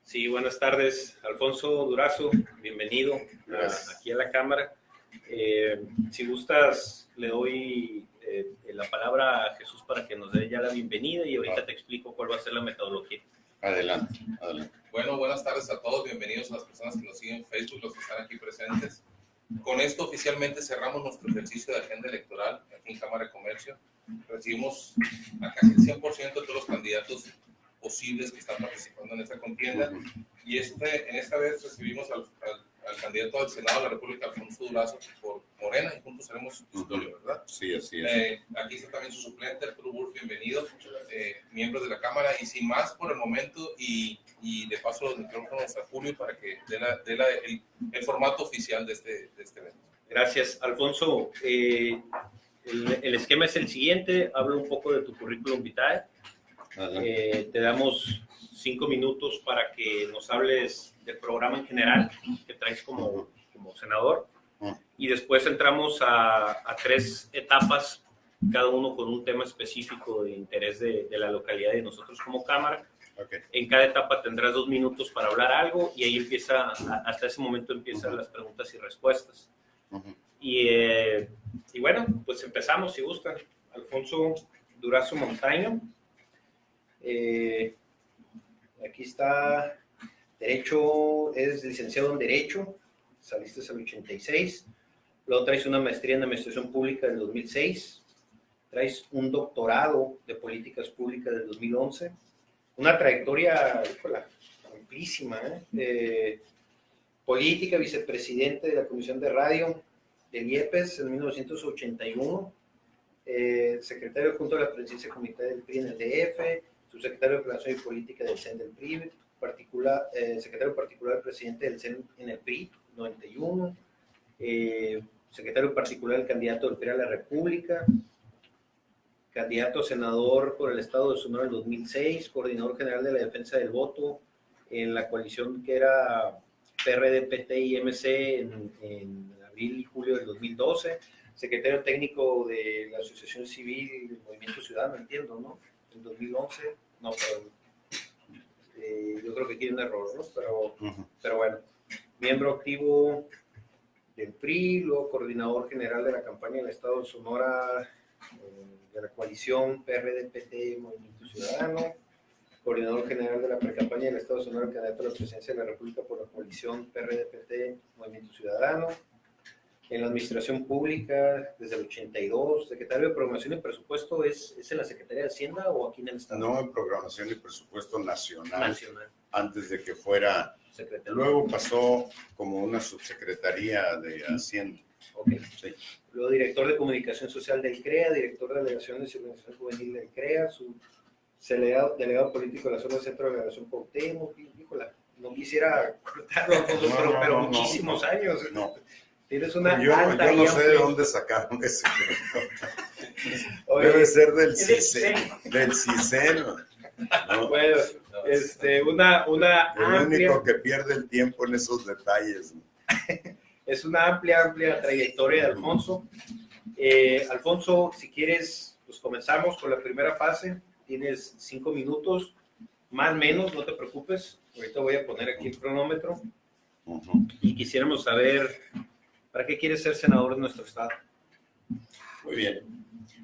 Sí, buenas tardes, Alfonso Durazo, bienvenido aquí a la Cámara. Si gustas, le doy la palabra a Jesús para que nos dé ya la bienvenida y ahorita te explico cuál va a ser la metodología. Adelante, adelante. Bueno, buenas tardes a todos, bienvenidos a las personas que nos siguen en Facebook, los que están aquí presentes. Con esto oficialmente cerramos nuestro ejercicio de agenda electoral aquí en Cámara de Comercio. Recibimos a casi el 100% de todos los candidatos posibles que están participando en esta contienda, y en esta vez recibimos al candidato al Senado de la República, Alfonso Durazo, por Morena, y juntos haremos historia, ¿verdad? Sí, así es. Aquí está también su suplente, Arturo Burf, bienvenido, miembros de la Cámara, y sin más por el momento, y de paso los micrófonos a Julio para que dé el formato oficial de este evento. Gracias, Alfonso. El esquema es el siguiente, habla un poco de tu currículum vitae. Te damos 5 minutos para que nos hables del programa en general que traes como senador, y después entramos a 3 etapas, cada uno con un tema específico de interés de la localidad y de nosotros como Cámara. Okay. En cada etapa tendrás 2 minutos para hablar algo y ahí hasta ese momento empiezan las preguntas y respuestas. Y bueno, pues empezamos si gustan. Alfonso Durazo Montaño. Aquí está, Derecho, es licenciado en Derecho, saliste al 86, luego traes una maestría en Administración Pública del 2006, traes un doctorado de Políticas Públicas del 2011, una trayectoria amplísima, política, vicepresidente de la Comisión de Radio del IEPES en 1981, secretario junto a la presidencia del Comité del PRI en el DF, subsecretario de Planeación y Política del CEN del PRI, secretario particular presidente del CEN en el PRI, 91, secretario particular del candidato del PRI a la República, candidato a senador por el estado de Sonora en 2006, coordinador general de la defensa del voto en la coalición que era PRD, PT y MC en abril y julio del 2012, secretario técnico de la Asociación Civil del Movimiento Ciudadano, entiendo, ¿no? En 2011, no, pero yo creo que aquí hay un error, ¿no? Pero bueno, miembro activo del PRI, luego coordinador general de la campaña del Estado de Sonora, de la coalición PRD-PT Movimiento Ciudadano, coordinador general de la precampaña del Estado de Sonora, candidato a la presidencia de la República por la coalición PRD-PT Movimiento Ciudadano, en la administración pública desde el 82, secretario de Programación y Presupuesto, ¿es en la Secretaría de Hacienda o aquí en el Estado? No, en Programación y Presupuesto Nacional. Antes de que fuera secretario. Luego pasó como una subsecretaría de Hacienda. Okay. Sí. Luego director de Comunicación Social del CREA, director de Delegaciones y Organización Juvenil del CREA, delegado político de la zona centro de la Delegación Cuauhtémoc. Híjola, no quisiera cortarlo, pero muchísimos años. No. Tienes una yo no sé de dónde sacaron ese. Debe ser del CISEN. ¿No? Bueno, una el amplia, único que pierde el tiempo en esos detalles. Es una amplia trayectoria de Alfonso. Alfonso, si quieres, pues comenzamos con la primera fase. Tienes 5 minutos, más o menos, no te preocupes. Ahorita voy a poner aquí el cronómetro. Y quisiéramos saber, ¿para qué quieres ser senador de nuestro estado? Muy bien.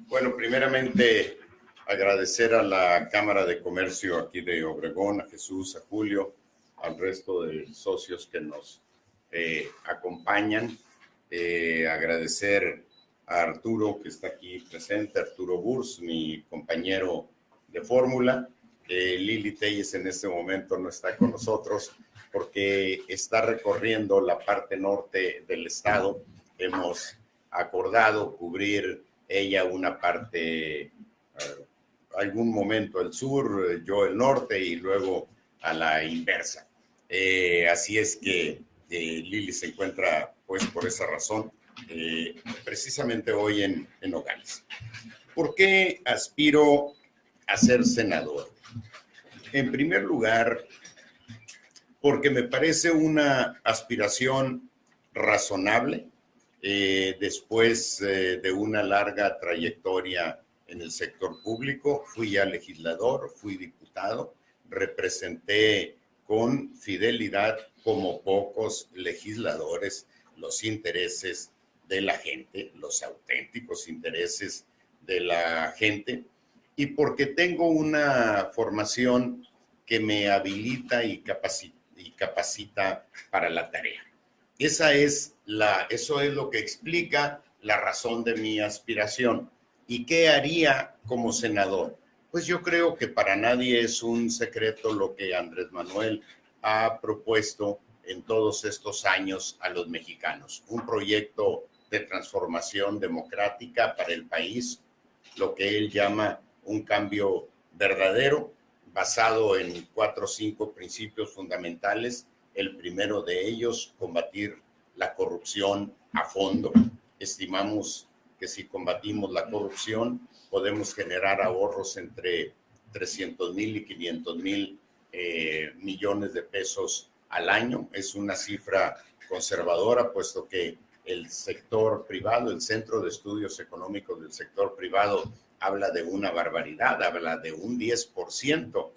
Bueno, primeramente agradecer a la Cámara de Comercio aquí de Obregón, a Jesús, a Julio, al resto de socios que nos acompañan. Agradecer a Arturo, que está aquí presente, Arturo Burf, mi compañero de fórmula. Lili Telles en este momento no está con nosotros porque está recorriendo la parte norte del estado. Hemos acordado cubrir ella una parte, algún momento el sur, yo el norte y luego a la inversa. Así es que Lili se encuentra, pues por esa razón, precisamente hoy en Nogales. ¿Por qué aspiro a ser senador? En primer lugar, porque me parece una aspiración razonable. Después de una larga trayectoria en el sector público, fui ya legislador, fui diputado, representé con fidelidad como pocos legisladores los intereses de la gente, los auténticos intereses de la gente, y porque tengo una formación que me habilita y capacita para la tarea. Eso es lo que explica la razón de mi aspiración. ¿Y qué haría como senador? Pues yo creo que para nadie es un secreto lo que Andrés Manuel ha propuesto en todos estos años a los mexicanos. Un proyecto de transformación democrática para el país, lo que él llama un cambio verdadero, basado en 4 o 5 principios fundamentales. El primero de ellos, combatir la corrupción a fondo. Estimamos que si combatimos la corrupción, podemos generar ahorros entre 300,000 y 500,000 millones de pesos al año. Es una cifra conservadora, puesto que el sector privado, el Centro de Estudios Económicos del sector privado, habla de una barbaridad, habla de un 10%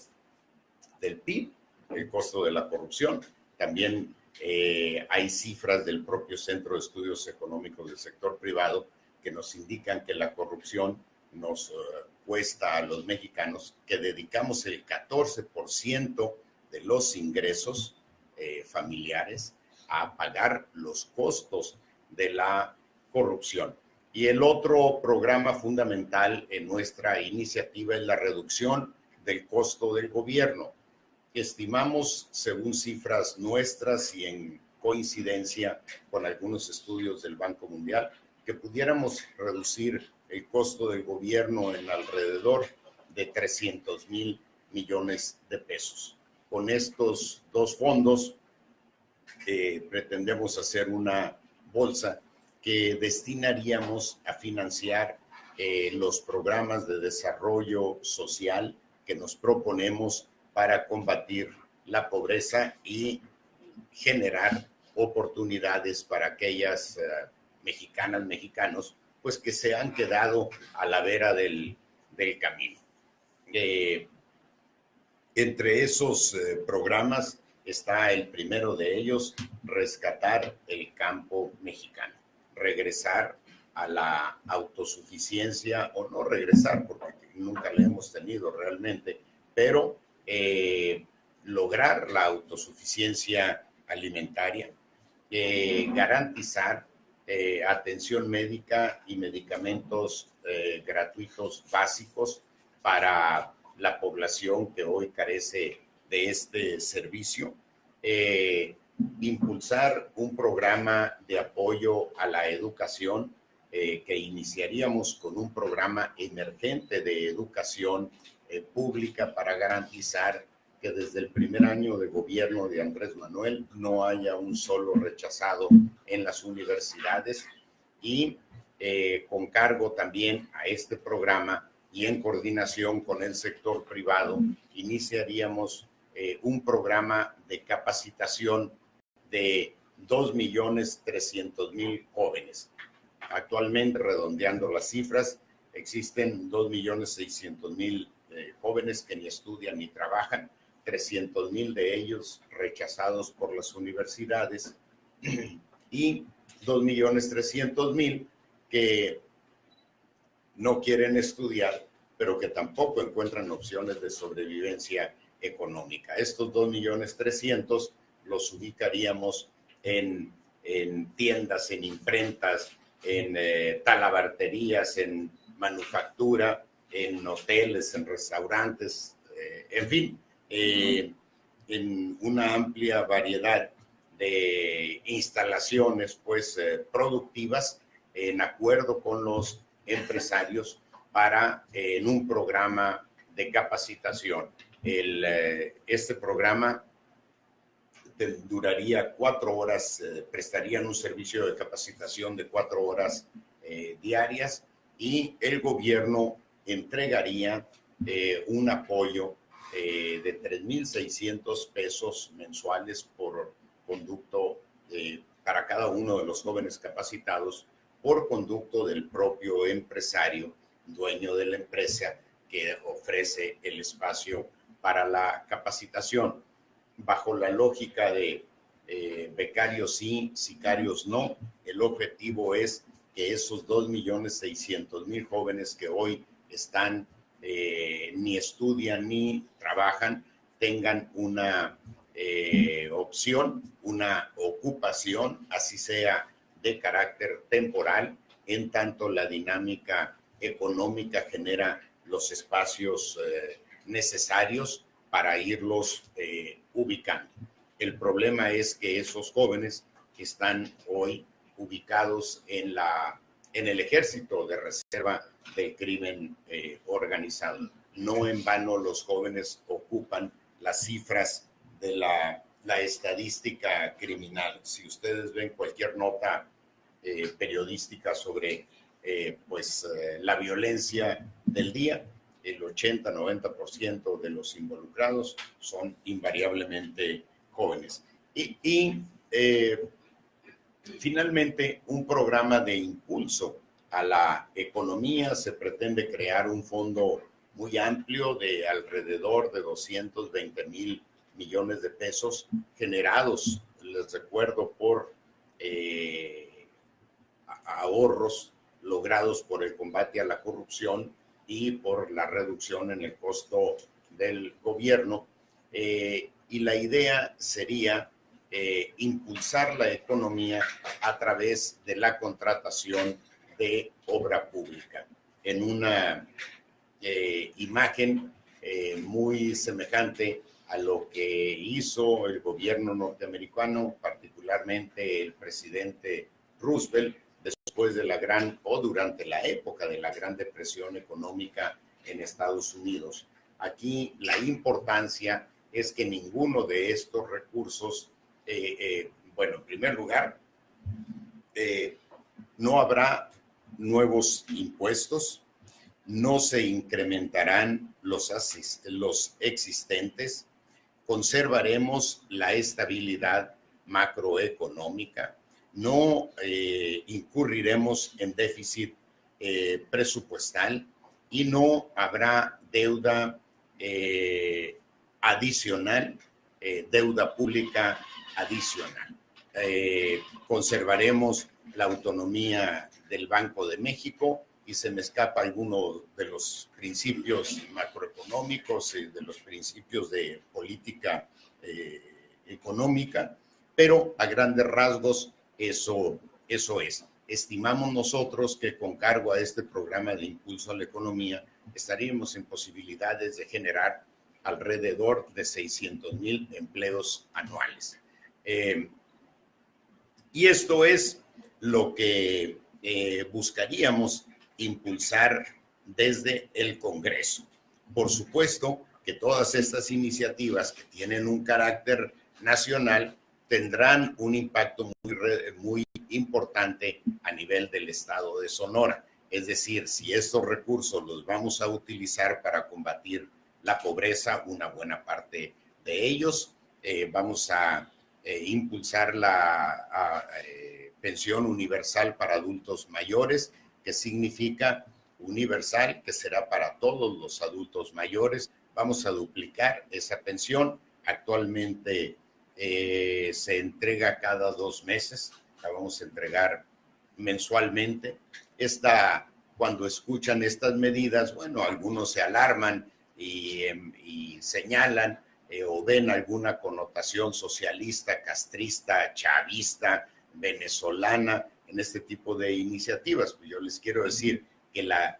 del PIB, el costo de la corrupción. También hay cifras del propio Centro de Estudios Económicos del sector privado que nos indican que la corrupción nos cuesta a los mexicanos, que dedicamos el 14% de los ingresos familiares a pagar los costos de la corrupción. Y el otro programa fundamental en nuestra iniciativa es la reducción del costo del gobierno. Estimamos, según cifras nuestras y en coincidencia con algunos estudios del Banco Mundial, que pudiéramos reducir el costo del gobierno en alrededor de 300,000 millones de pesos. Con estos 2 fondos pretendemos hacer una bolsa que destinaríamos a financiar los programas de desarrollo social que nos proponemos para combatir la pobreza y generar oportunidades para aquellas mexicanas, mexicanos, pues que se han quedado a la vera del camino. Entre esos programas está el primero de ellos, rescatar el campo mexicano, regresar a la autosuficiencia, o no regresar, porque nunca la hemos tenido realmente, pero lograr la autosuficiencia alimentaria, garantizar atención médica y medicamentos gratuitos básicos para la población que hoy carece de este servicio, impulsar un programa de apoyo a la educación que iniciaríamos con un programa emergente de educación pública para garantizar que desde el primer año de gobierno de Andrés Manuel no haya un solo rechazado en las universidades, y con cargo también a este programa y en coordinación con el sector privado, iniciaríamos un programa de capacitación de 2,300,000 jóvenes. Actualmente, redondeando las cifras, existen 2,600,000 jóvenes que ni estudian ni trabajan, 300,000 de ellos rechazados por las universidades y 2,300,000 que no quieren estudiar, pero que tampoco encuentran opciones de sobrevivencia económica. Estos 2,300,000 los ubicaríamos en tiendas, en imprentas, en talabarterías, en manufactura, en hoteles, en restaurantes, en fin, en una amplia variedad de instalaciones pues productivas, en acuerdo con los empresarios para en un programa de capacitación. Este programa duraría 4 horas, prestarían un servicio de capacitación de 4 horas diarias, y el gobierno entregaría un apoyo de 3,600 pesos mensuales por conducto para cada uno de los jóvenes capacitados, por conducto del propio empresario, dueño de la empresa que ofrece el espacio para la capacitación. bajo la lógica de becarios sí, sicarios no. El objetivo es que esos 2.600.000 jóvenes que hoy están ni estudian ni trabajan tengan una opción, una ocupación, así sea de carácter temporal, en tanto la dinámica económica genera los espacios necesarios para irlos ubicando. El problema es que esos jóvenes están hoy ubicados en el ejército de reserva del crimen organizado. No en vano los jóvenes ocupan las cifras de la estadística criminal. Si ustedes ven cualquier nota periodística sobre la violencia del día, el 80-90% de los involucrados son invariablemente jóvenes. Y finalmente, un programa de impulso a la economía. Se pretende crear un fondo muy amplio de alrededor de 220,000 millones de pesos generados, les recuerdo, por ahorros logrados por el combate a la corrupción y por la reducción en el costo del gobierno. Y la idea sería impulsar la economía a través de la contratación de obra pública, en una imagen muy semejante a lo que hizo el gobierno norteamericano, particularmente el presidente Roosevelt, después de durante la época de la Gran Depresión económica en Estados Unidos. Aquí la importancia es que ninguno de estos recursos, en primer lugar, no habrá nuevos impuestos, no se incrementarán los existentes, conservaremos la estabilidad macroeconómica, no incurriremos en déficit presupuestal y no habrá deuda adicional, deuda pública adicional. Conservaremos la autonomía del Banco de México, y se me escapa alguno de los principios macroeconómicos y de los principios de política económica, pero a grandes rasgos eso es. Estimamos nosotros que con cargo a este programa de impulso a la economía estaríamos en posibilidades de generar alrededor de 600,000 empleos anuales. Y esto es lo que buscaríamos impulsar desde el Congreso. Por supuesto que todas estas iniciativas que tienen un carácter nacional tendrán un impacto muy importante a nivel del estado de Sonora. Es decir, si estos recursos los vamos a utilizar para combatir la pobreza, una buena parte de ellos, vamos a impulsar la pensión universal para adultos mayores, que significa universal, que será para todos los adultos mayores. Vamos a duplicar esa pensión. Actualmente se entrega cada 2 meses, la vamos a entregar mensualmente. Cuando escuchan estas medidas, bueno, algunos se alarman y señalan o ven alguna connotación socialista, castrista, chavista, venezolana en este tipo de iniciativas. Pues yo les quiero decir que la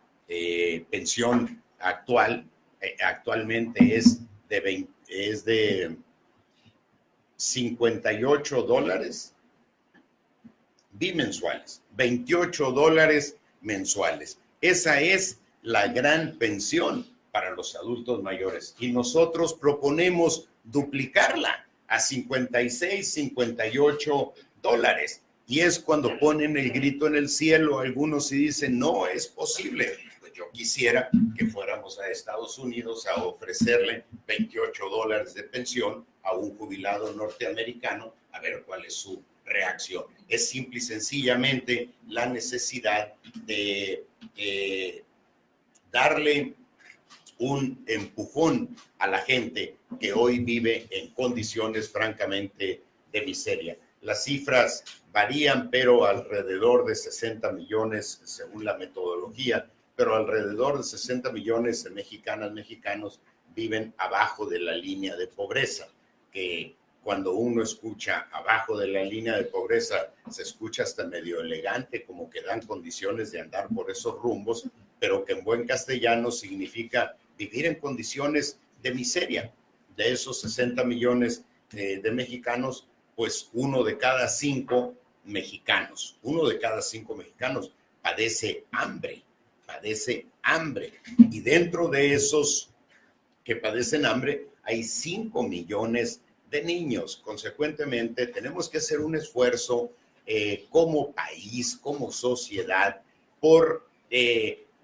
pensión actualmente es de $58 bimensuales, $28 mensuales. Esa es la gran pensión para los adultos mayores y nosotros proponemos duplicarla a $56, $58. Y es cuando ponen el grito en el cielo algunos y dicen, no es posible. Pues yo quisiera que fuéramos a Estados Unidos a ofrecerle $28 de pensión a un jubilado norteamericano, a ver cuál es su reacción. Es simple y sencillamente la necesidad de darle un empujón a la gente que hoy vive en condiciones francamente de miseria. Las cifras varían, pero alrededor de 60 millones según la metodología, pero alrededor de 60 millones de mexicanos viven abajo de la línea de pobreza, que cuando uno escucha abajo de la línea de pobreza se escucha hasta medio elegante, como que dan condiciones de andar por esos rumbos, pero que en buen castellano significa vivir en condiciones de miseria. De esos 60 millones de mexicanos, pues uno de cada cinco mexicanos padece hambre. Y dentro de esos que padecen hambre hay 5 millones de niños. Consecuentemente, tenemos que hacer un esfuerzo como país, como sociedad, por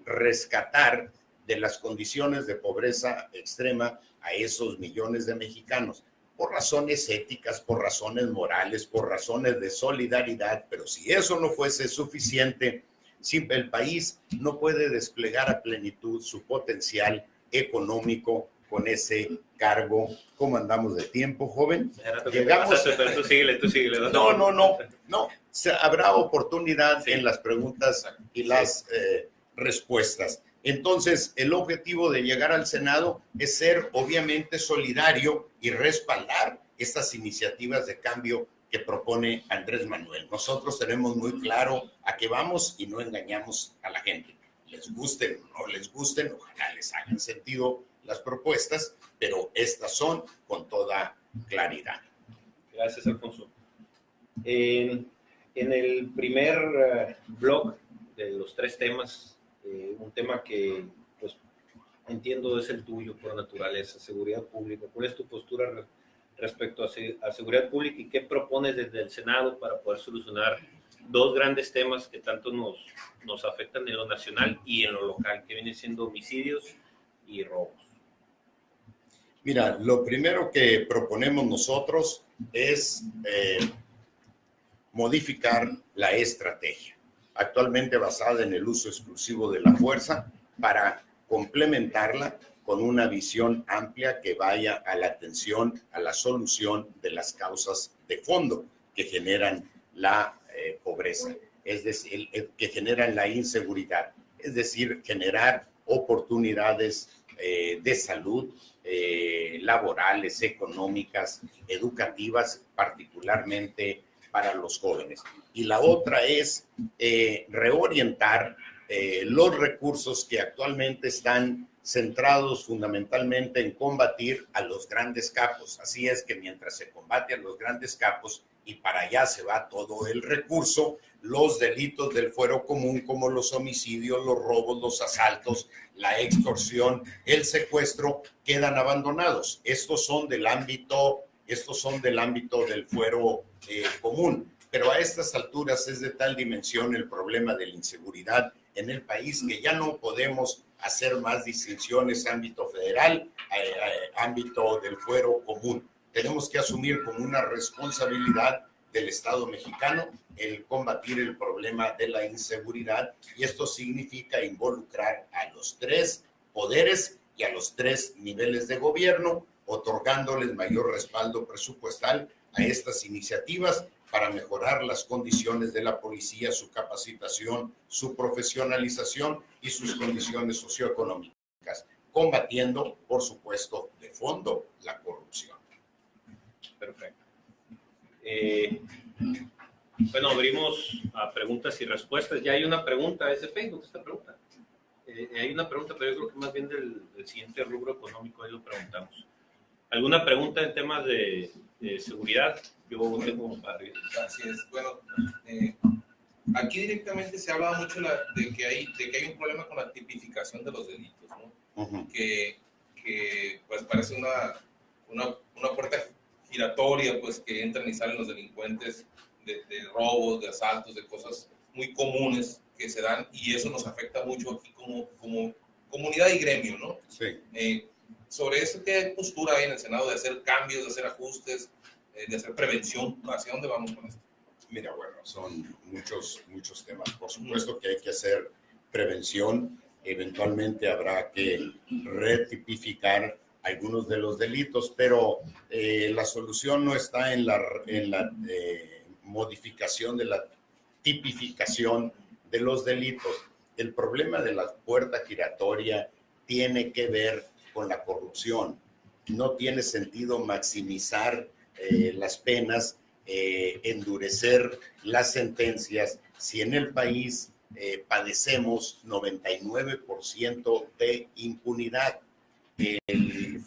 rescatar de las condiciones de pobreza extrema a esos millones de mexicanos, por razones éticas, por razones morales, por razones de solidaridad. Pero si eso no fuese suficiente, el país no puede desplegar a plenitud su potencial económico con ese cargo. ¿Cómo andamos de tiempo, joven? Llegamos. Pero tú síguele. No. Habrá oportunidad en las preguntas y las respuestas. Entonces, el objetivo de llegar al Senado es ser obviamente solidario y respaldar estas iniciativas de cambio que propone Andrés Manuel. Nosotros tenemos muy claro a qué vamos y no engañamos a la gente. Les gusten o no les gusten, ojalá les hagan sentido las propuestas, pero estas son con toda claridad. Gracias, Alfonso. En el primer blog de los 3 temas, un tema que pues entiendo es el tuyo por naturaleza, seguridad pública. ¿Cuál es tu postura respecto a seguridad pública y qué propones desde el Senado para poder solucionar 2 grandes temas que tanto nos afectan en lo nacional y en lo local, que vienen siendo homicidios y robos? Mira, lo primero que proponemos nosotros es modificar la estrategia, actualmente basada en el uso exclusivo de la fuerza, para complementarla con una visión amplia que vaya a la atención, a la solución de las causas de fondo que generan la pobreza, es decir, que generan la inseguridad, es decir, generar oportunidades de salud, laborales, económicas, educativas, particularmente para los jóvenes. Y la otra es reorientar los recursos que actualmente están centrados fundamentalmente en combatir a los grandes capos. Así es que mientras se combate a los grandes capos y para allá se va todo el recurso, los delitos del fuero común como los homicidios, los robos, los asaltos, la extorsión, el secuestro quedan abandonados. Estos son del ámbito del fuero común. Pero a estas alturas es de tal dimensión el problema de la inseguridad en el país que ya no podemos hacer más distinciones ámbito federal, ámbito del fuero común. Tenemos que asumir como una responsabilidad del Estado mexicano el combatir el problema de la inseguridad, y esto significa involucrar a los 3 poderes y a los 3 niveles de gobierno, otorgándoles mayor respaldo presupuestal a estas iniciativas para mejorar las condiciones de la policía, su capacitación, su profesionalización y sus condiciones socioeconómicas, combatiendo, por supuesto, de fondo la corrupción. Perfecto. Bueno, abrimos a preguntas y respuestas. Ya hay una pregunta, es de Facebook esta pregunta. Hay una pregunta, pero yo creo que más bien del siguiente rubro económico, ahí lo preguntamos. ¿Alguna pregunta en temas de seguridad? Yo tengo un par. Así es. Bueno, aquí directamente se habla mucho de que hay un problema con la tipificación de los delitos, ¿no? Uh-huh. Que pues parece una puerta giratoria, pues que entran y salen los delincuentes de robos, de asaltos, de cosas muy comunes que se dan, y eso nos afecta mucho aquí como comunidad y gremio, ¿no? Sí. Sobre eso, ¿qué postura hay en el Senado de hacer cambios, de hacer ajustes, de hacer prevención? ¿Hacia dónde vamos con esto? Mira, bueno, son muchos temas. Por supuesto que hay que hacer prevención eventualmente habrá que retipificar algunos de los delitos, pero la solución no está en la modificación de la tipificación de los delitos. El problema de la puerta giratoria tiene que ver con la corrupción. No tiene sentido maximizar las penas, endurecer las sentencias, si en el país padecemos 99% de impunidad.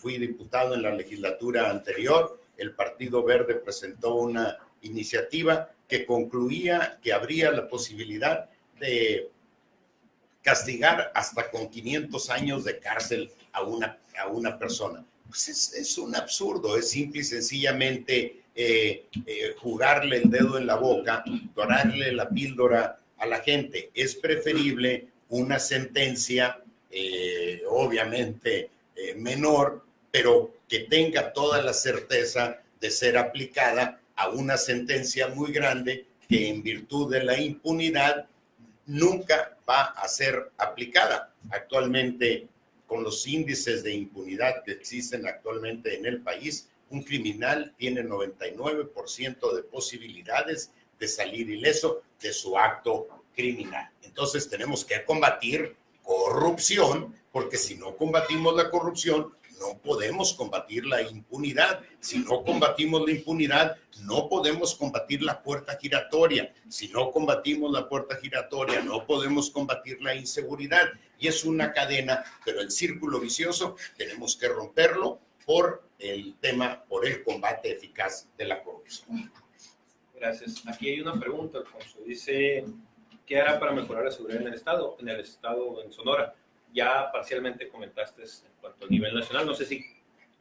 Fui diputado en la legislatura anterior, el Partido Verde presentó una iniciativa que concluía que habría la posibilidad de castigar hasta con 500 años de cárcel a una persona. Pues es un absurdo, es simple y sencillamente jugarle el dedo en la boca, dorarle la píldora a la gente. Es preferible una sentencia, obviamente menor, pero que tenga toda la certeza de ser aplicada a una sentencia muy grande que en virtud de la impunidad nunca va a ser aplicada. Actualmente, con los índices de impunidad que existen actualmente en el país, un criminal tiene 99% de posibilidades de salir ileso de su acto criminal. Entonces tenemos que combatir corrupción, porque si no combatimos la corrupción, no podemos combatir la impunidad. Si no combatimos la impunidad, no podemos combatir la puerta giratoria. Si no combatimos la puerta giratoria, no podemos combatir la inseguridad. Y es una cadena, pero el círculo vicioso tenemos que romperlo por el combate eficaz de la corrupción. Gracias. Aquí hay una pregunta, Alfonso. Dice, ¿qué hará para mejorar la seguridad en el Estado? En Sonora. Ya parcialmente comentaste en cuanto a nivel nacional. No sé si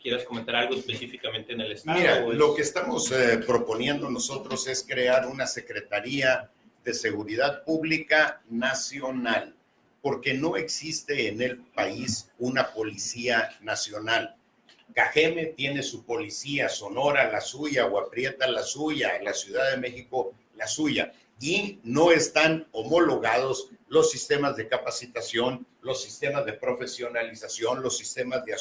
quieres comentar algo específicamente en el Estado. Mira, lo que estamos proponiendo nosotros es crear una Secretaría de Seguridad Pública Nacional, porque no existe en el país una policía nacional. Cajeme tiene su policía, Sonora la suya, Agua Prieta la suya, la Ciudad de México la suya, y no están homologados los sistemas de capacitación, los sistemas de profesionalización, los sistemas de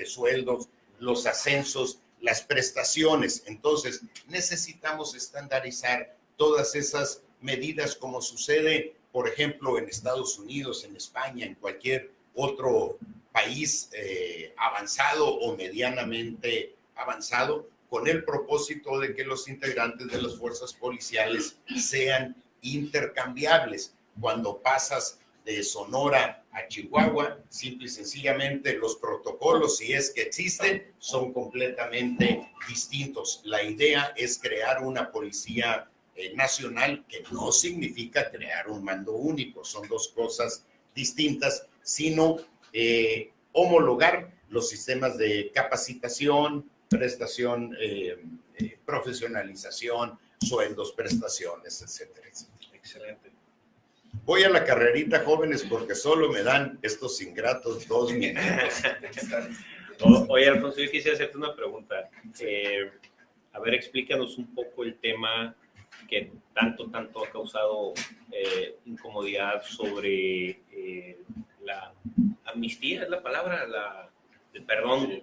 sueldos, los ascensos, las prestaciones. Entonces, necesitamos estandarizar todas esas medidas como sucede, por ejemplo, en Estados Unidos, en España, en cualquier otro país avanzado o medianamente avanzado, con el propósito de que los integrantes de las fuerzas policiales sean intercambiables. Cuando pasas de Sonora a Chihuahua, simple y sencillamente los protocolos, si es que existen, son completamente distintos. La idea es crear una policía nacional, que no significa crear un mando único, son dos cosas distintas, sino homologar los sistemas de capacitación, prestación, profesionalización, sueldos, prestaciones, etcétera, etcétera. Excelente. Voy a la carrerita, jóvenes, porque solo me dan estos ingratos 2 minutos. Oye, Alfonso, yo quisiera hacerte una pregunta. A ver, explícanos un poco el tema que tanto ha causado incomodidad sobre la amnistía, es la palabra, el perdón.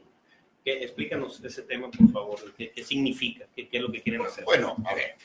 Explícanos ese tema, por favor. ¿Qué significa? ¿Qué es lo que quieren hacer? Bueno, a ver,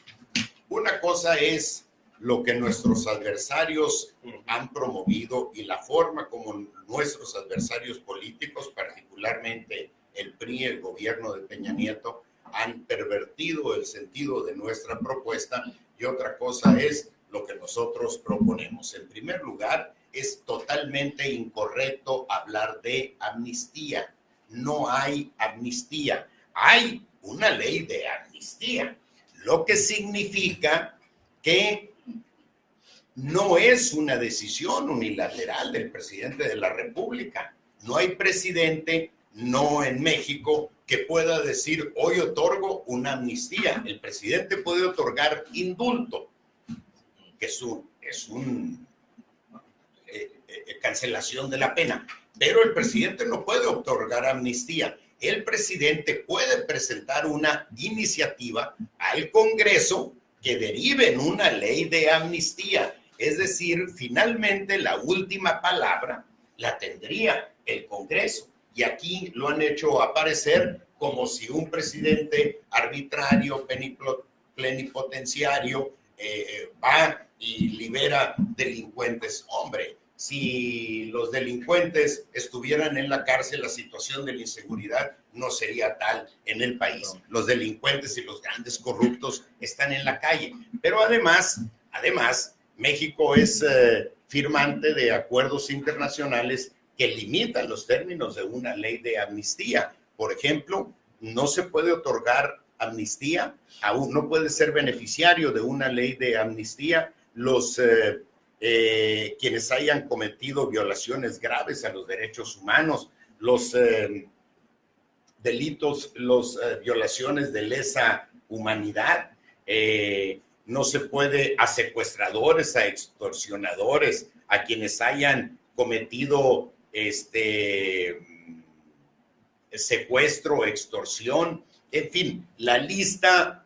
una cosa es lo que nuestros adversarios han promovido y la forma como nuestros adversarios políticos, particularmente el PRI, el gobierno de Peña Nieto, han pervertido el sentido de nuestra propuesta, y otra cosa es lo que nosotros proponemos. En primer lugar, es totalmente incorrecto hablar de amnistía. No hay amnistía. Hay una ley de amnistía, lo que significa que no es una decisión unilateral del presidente de la República. No hay presidente, no en México, que pueda decir, hoy otorgo una amnistía. El presidente puede otorgar indulto, que es cancelación de la pena, pero el presidente no puede otorgar amnistía. El presidente puede presentar una iniciativa al Congreso que derive en una ley de amnistía. Es decir, finalmente la última palabra la tendría el Congreso. Y aquí lo han hecho aparecer como si un presidente arbitrario, plenipotenciario, va y libera delincuentes. Hombre, si los delincuentes estuvieran en la cárcel, la situación de la inseguridad no sería tal en el país. Los delincuentes y los grandes corruptos están en la calle. Pero además, México es firmante de acuerdos internacionales que limitan los términos de una ley de amnistía. Por ejemplo, no se puede otorgar amnistía, aún no puede ser beneficiario de una ley de amnistía los quienes hayan cometido violaciones graves a los derechos humanos, los delitos, violaciones de lesa humanidad. No se puede a secuestradores, a extorsionadores, a quienes hayan cometido secuestro, extorsión, en fin, la lista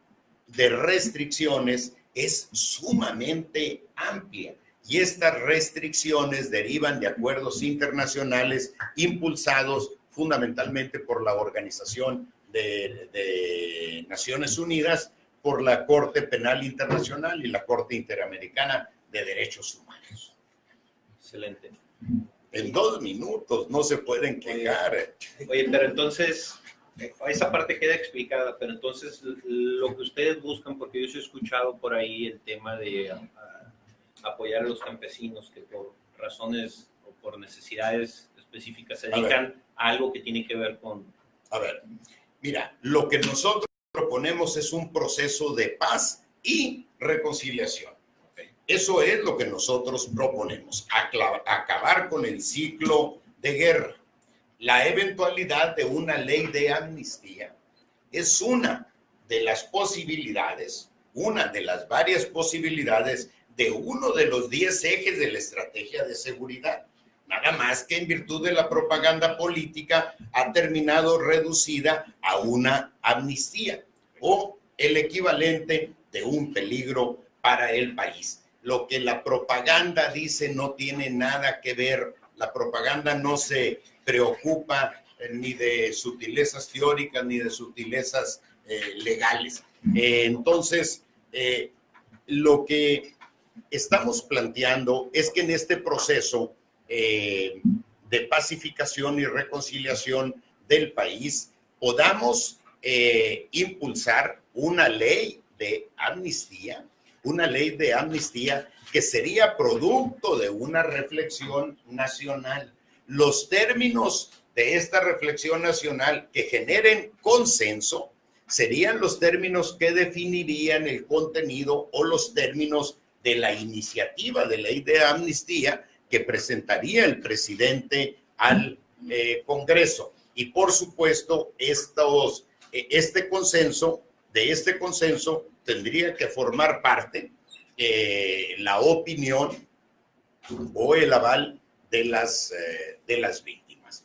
de restricciones es sumamente amplia y estas restricciones derivan de acuerdos internacionales impulsados fundamentalmente por la Organización de Naciones Unidas, por la Corte Penal Internacional y la Corte Interamericana de Derechos Humanos. Excelente. En 2 minutos no se pueden quejar. Oye, pero entonces, esa parte queda explicada, pero entonces lo que ustedes buscan, porque yo sí he escuchado por ahí el tema de apoyar a los campesinos que por razones o por necesidades específicas se dedican a algo que tiene que ver con... A ver, mira, lo que nosotros proponemos es un proceso de paz y reconciliación. Eso es lo que nosotros proponemos, acabar con el ciclo de guerra. La eventualidad de una ley de amnistía es una de las posibilidades, una de las varias posibilidades de uno de los 10 ejes de la estrategia de seguridad. Nada más que en virtud de la propaganda política ha terminado reducida a una amnistía o el equivalente de un peligro para el país. Lo que la propaganda dice no tiene nada que ver. La propaganda no se preocupa ni de sutilezas teóricas ni de sutilezas legales. Entonces, lo que estamos planteando es que en este proceso de pacificación y reconciliación del país podamos impulsar una ley de amnistía que sería producto de una reflexión nacional. Los términos de esta reflexión nacional que generen consenso serían los términos que definirían el contenido o los términos de la iniciativa de ley de amnistía que presentaría el presidente al Congreso. Y por supuesto, de este consenso tendría que formar parte la opinión o el aval de las víctimas.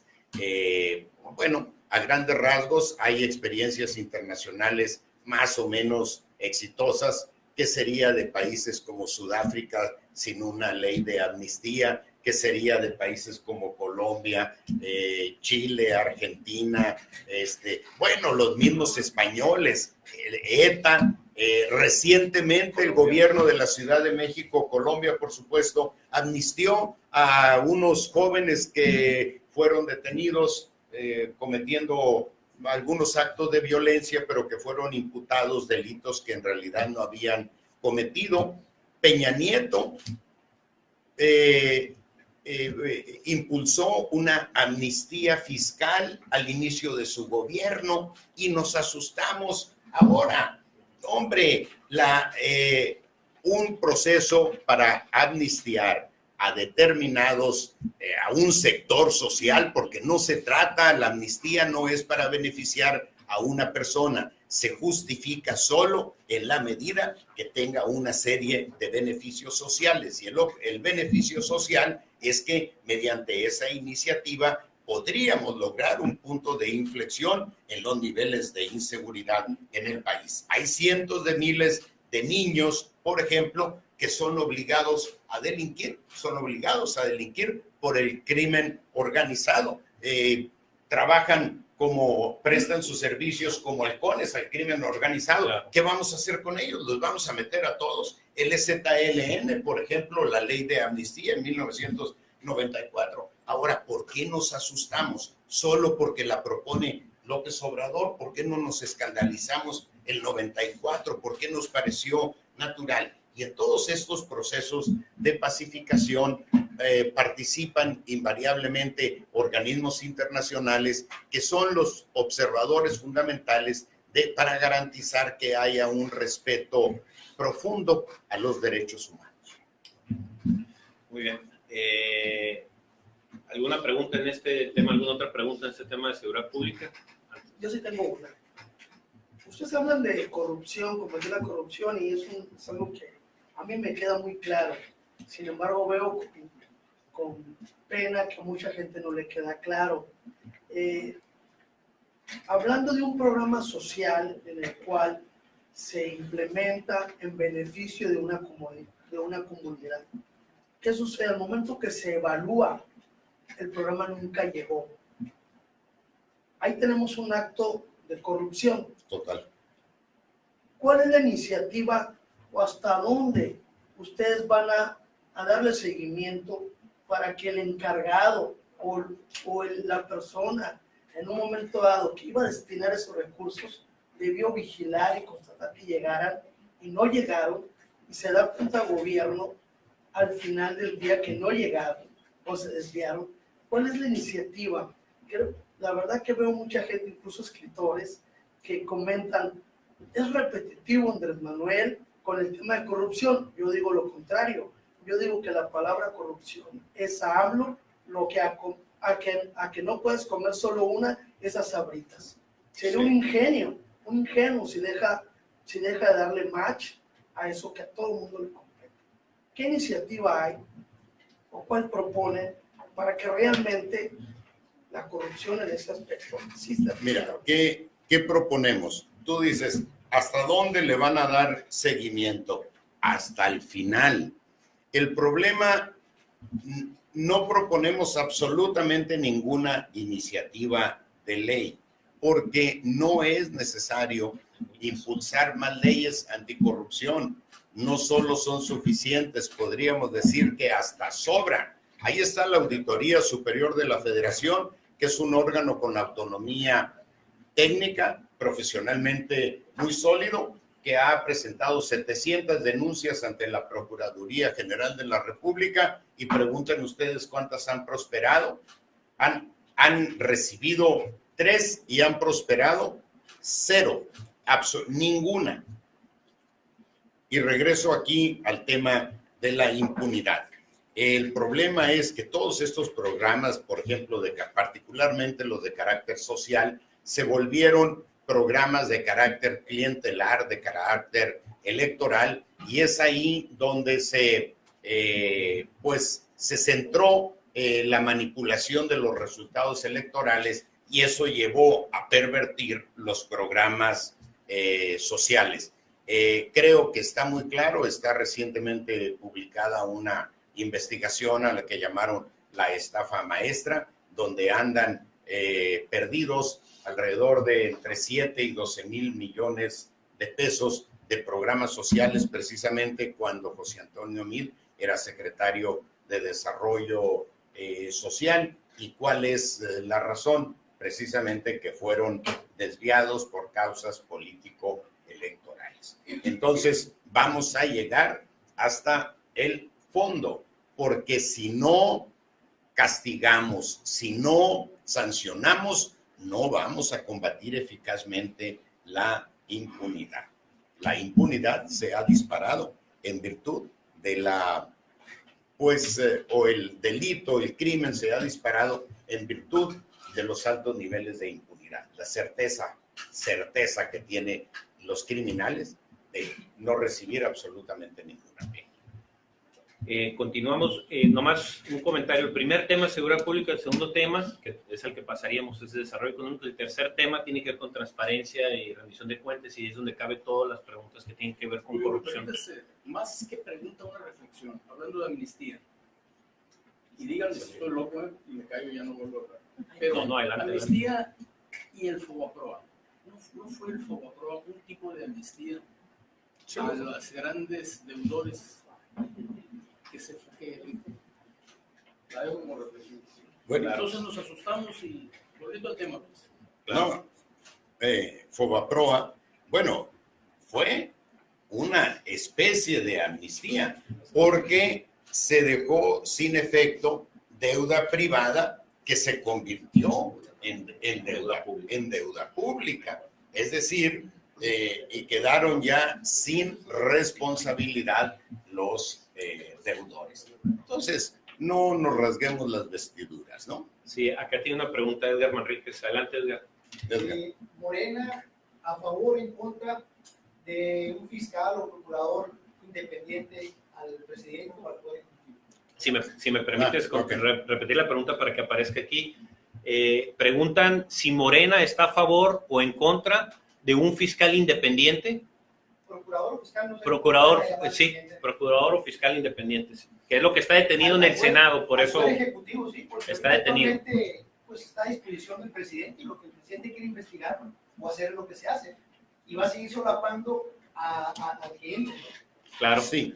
Bueno, a grandes rasgos hay experiencias internacionales más o menos exitosas. ¿Qué sería de países como Sudáfrica sin una ley de amnistía? ¿Qué sería de países como Colombia, Chile, Argentina? Bueno, los mismos españoles, ETA. Recientemente el gobierno de la Ciudad de México, Colombia, por supuesto, amnistió a unos jóvenes que fueron detenidos cometiendo algunos actos de violencia, pero que fueron imputados delitos que en realidad no habían cometido. Peña Nieto impulsó una amnistía fiscal al inicio de su gobierno y nos asustamos ahora. Hombre, un proceso para amnistiar a determinados, a un sector social, porque no se trata, la amnistía no es para beneficiar a una persona, se justifica solo en la medida que tenga una serie de beneficios sociales. Y el beneficio social es que mediante esa iniciativa podríamos lograr un punto de inflexión en los niveles de inseguridad en el país. Hay cientos de miles de niños, por ejemplo, que son obligados a delinquir por el crimen organizado. Trabajan prestan sus servicios como halcones al crimen organizado. Claro. ¿Qué vamos a hacer con ellos? ¿Los vamos a meter a todos? El EZLN, por ejemplo, la ley de amnistía en 1994. Ahora, ¿por qué nos asustamos? Solo porque la propone López Obrador. ¿Por qué no nos escandalizamos el 94? ¿Por qué nos pareció natural? Y en todos estos procesos de pacificación participan invariablemente organismos internacionales que son los observadores fundamentales para garantizar que haya un respeto profundo a los derechos humanos. Muy bien. ¿Alguna pregunta en este tema? ¿Alguna otra pregunta en este tema de seguridad pública? Yo sí tengo una. Ustedes hablan de corrupción, combatir la corrupción, y es algo que a mí me queda muy claro. Sin embargo, veo con pena que a mucha gente no le queda claro. Hablando de un programa social en el cual se implementa en beneficio de una comunidad, ¿qué sucede? Al momento que se evalúa, el programa nunca llegó. Ahí tenemos un acto de corrupción. Total. ¿Cuál es la iniciativa o hasta dónde ustedes van a darle seguimiento para que el encargado o la persona en un momento dado que iba a destinar esos recursos debió vigilar y constatar que llegaran y no llegaron, y se da cuenta al gobierno al final del día que no llegaron o se desviaron? ¿Cuál es la iniciativa? La verdad que veo mucha gente, incluso escritores, que comentan, es repetitivo Andrés Manuel con el tema de corrupción. Yo digo lo contrario. Yo digo que la palabra corrupción es hablo, lo que a que no puedes comer solo una, esas sabritas. Sería un ingenuo si deja de darle match a eso que a todo el mundo le compete. ¿Qué iniciativa hay o cuál propone para que realmente la corrupción en ese aspecto exista? Mira, ¿qué proponemos? Tú dices, ¿hasta dónde le van a dar seguimiento? Hasta el final. El problema, no proponemos absolutamente ninguna iniciativa de ley, porque no es necesario impulsar más leyes anticorrupción. No solo son suficientes, podríamos decir que hasta sobran. Ahí está la Auditoría Superior de la Federación, que es un órgano con autonomía técnica, profesionalmente muy sólido, que ha presentado 700 denuncias ante la Procuraduría General de la República, y pregunten ustedes cuántas han prosperado. Han recibido 3 y han prosperado 0, ninguna. Y regreso aquí al tema de la impunidad. El problema es que todos estos programas, por ejemplo, particularmente los de carácter social, se volvieron programas de carácter clientelar, de carácter electoral, y es ahí donde se centró la manipulación de los resultados electorales, y eso llevó a pervertir los programas sociales. Creo que está muy claro, está recientemente publicada una investigación a la que llamaron la estafa maestra, donde andan perdidos alrededor de entre 7 y 12 mil millones de pesos de programas sociales, precisamente cuando José Antonio Meade era secretario de Desarrollo Social. ¿Y cuál es la razón? Precisamente que fueron desviados por causas político-electorales. Entonces, vamos a llegar hasta el fondo, porque si no castigamos, si no sancionamos, no vamos a combatir eficazmente la impunidad. La impunidad se ha disparado en virtud de o el delito, el crimen se ha disparado en virtud de los altos niveles de impunidad. La certeza que tienen los criminales de no recibir absolutamente ninguna pena. Continuamos, nomás un comentario. El primer tema es seguridad pública, el segundo tema, que es el que pasaríamos, es desarrollo económico. El tercer tema tiene que ver con transparencia y rendición de cuentas, y es donde cabe todas las preguntas que tienen que ver con corrupción. más que pregunta, una reflexión, hablando de amnistía. Y díganme si estoy loco, y me callo, ya no vuelvo a hablar. Pero No, adelante, amnistía y el Fobaproa. ¿No fue el Fobaproa un tipo de amnistía a los grandes deudores que la dejo como reflexión? Bueno, Entonces nos asustamos y volviendo al tema, pues. no, Fobaproa, bueno, fue una especie de amnistía porque se dejó sin efecto deuda privada que se convirtió en deuda pública. Es decir, y quedaron ya sin responsabilidad los deudores. Entonces, no nos rasguemos las vestiduras, ¿no? Sí, acá tiene una pregunta Edgar Manríquez. Adelante, Edgar. Edgar. Morena a favor o en contra de un fiscal o procurador independiente al presidente o al poder ejecutivo. Si me permites okay. repetir la pregunta para que aparezca aquí. Preguntan si Morena está a favor o en contra de un fiscal independiente. Procurador o fiscal, no sé. Procurador, sí, procurador o fiscal independiente, sí, que es lo que está detenido en el Senado, por eso Al ejecutivo, sí, porque está detenido. Pues está a disposición del presidente y lo que el presidente quiere investigar o hacer lo que se hace. Y va a seguir solapando al cliente, ¿no? Claro. Sí,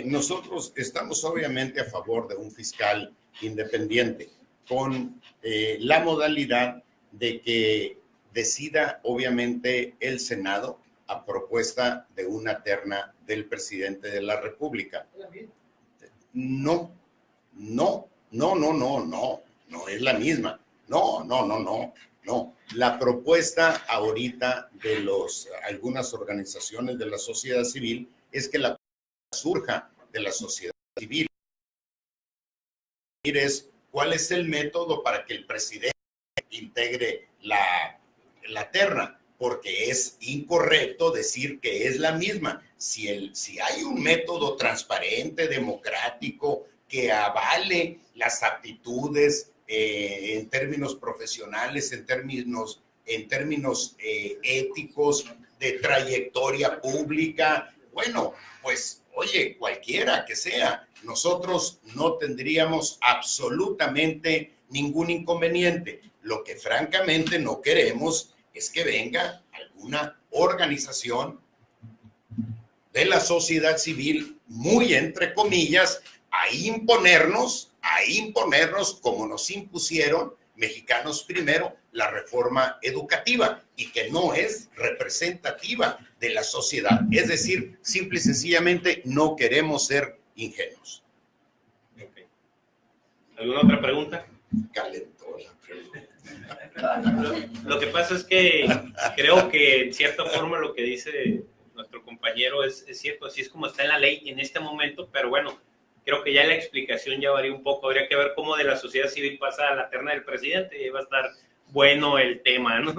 nosotros estamos obviamente a favor de un fiscal independiente con la modalidad de que decida obviamente el Senado a propuesta de una terna del presidente de la República. No es la misma. No. La propuesta ahorita de algunas organizaciones de la sociedad civil es que la surja de la sociedad civil. Es cuál es el método para que el presidente integre la terna, porque es incorrecto decir que es la misma. Si hay un método transparente, democrático, que avale las aptitudes en términos profesionales, en términos éticos, de trayectoria pública, bueno, pues oye, cualquiera que sea, nosotros no tendríamos absolutamente ningún inconveniente. Lo que francamente no queremos es que venga alguna organización de la sociedad civil, muy entre comillas, a imponernos como nos impusieron Mexicanos Primero la reforma educativa y que no es representativa de la sociedad. Es decir, simple y sencillamente no queremos ser ingenuos. Okay. ¿Alguna otra pregunta? Calentó la pregunta. Lo que pasa es que creo que en cierta forma lo que dice nuestro compañero es cierto, así es como está en la ley en este momento, pero bueno, creo que ya la explicación ya varía un poco. Habría que ver cómo de la sociedad civil pasa a la terna del presidente y va a estar bueno el tema, ¿no?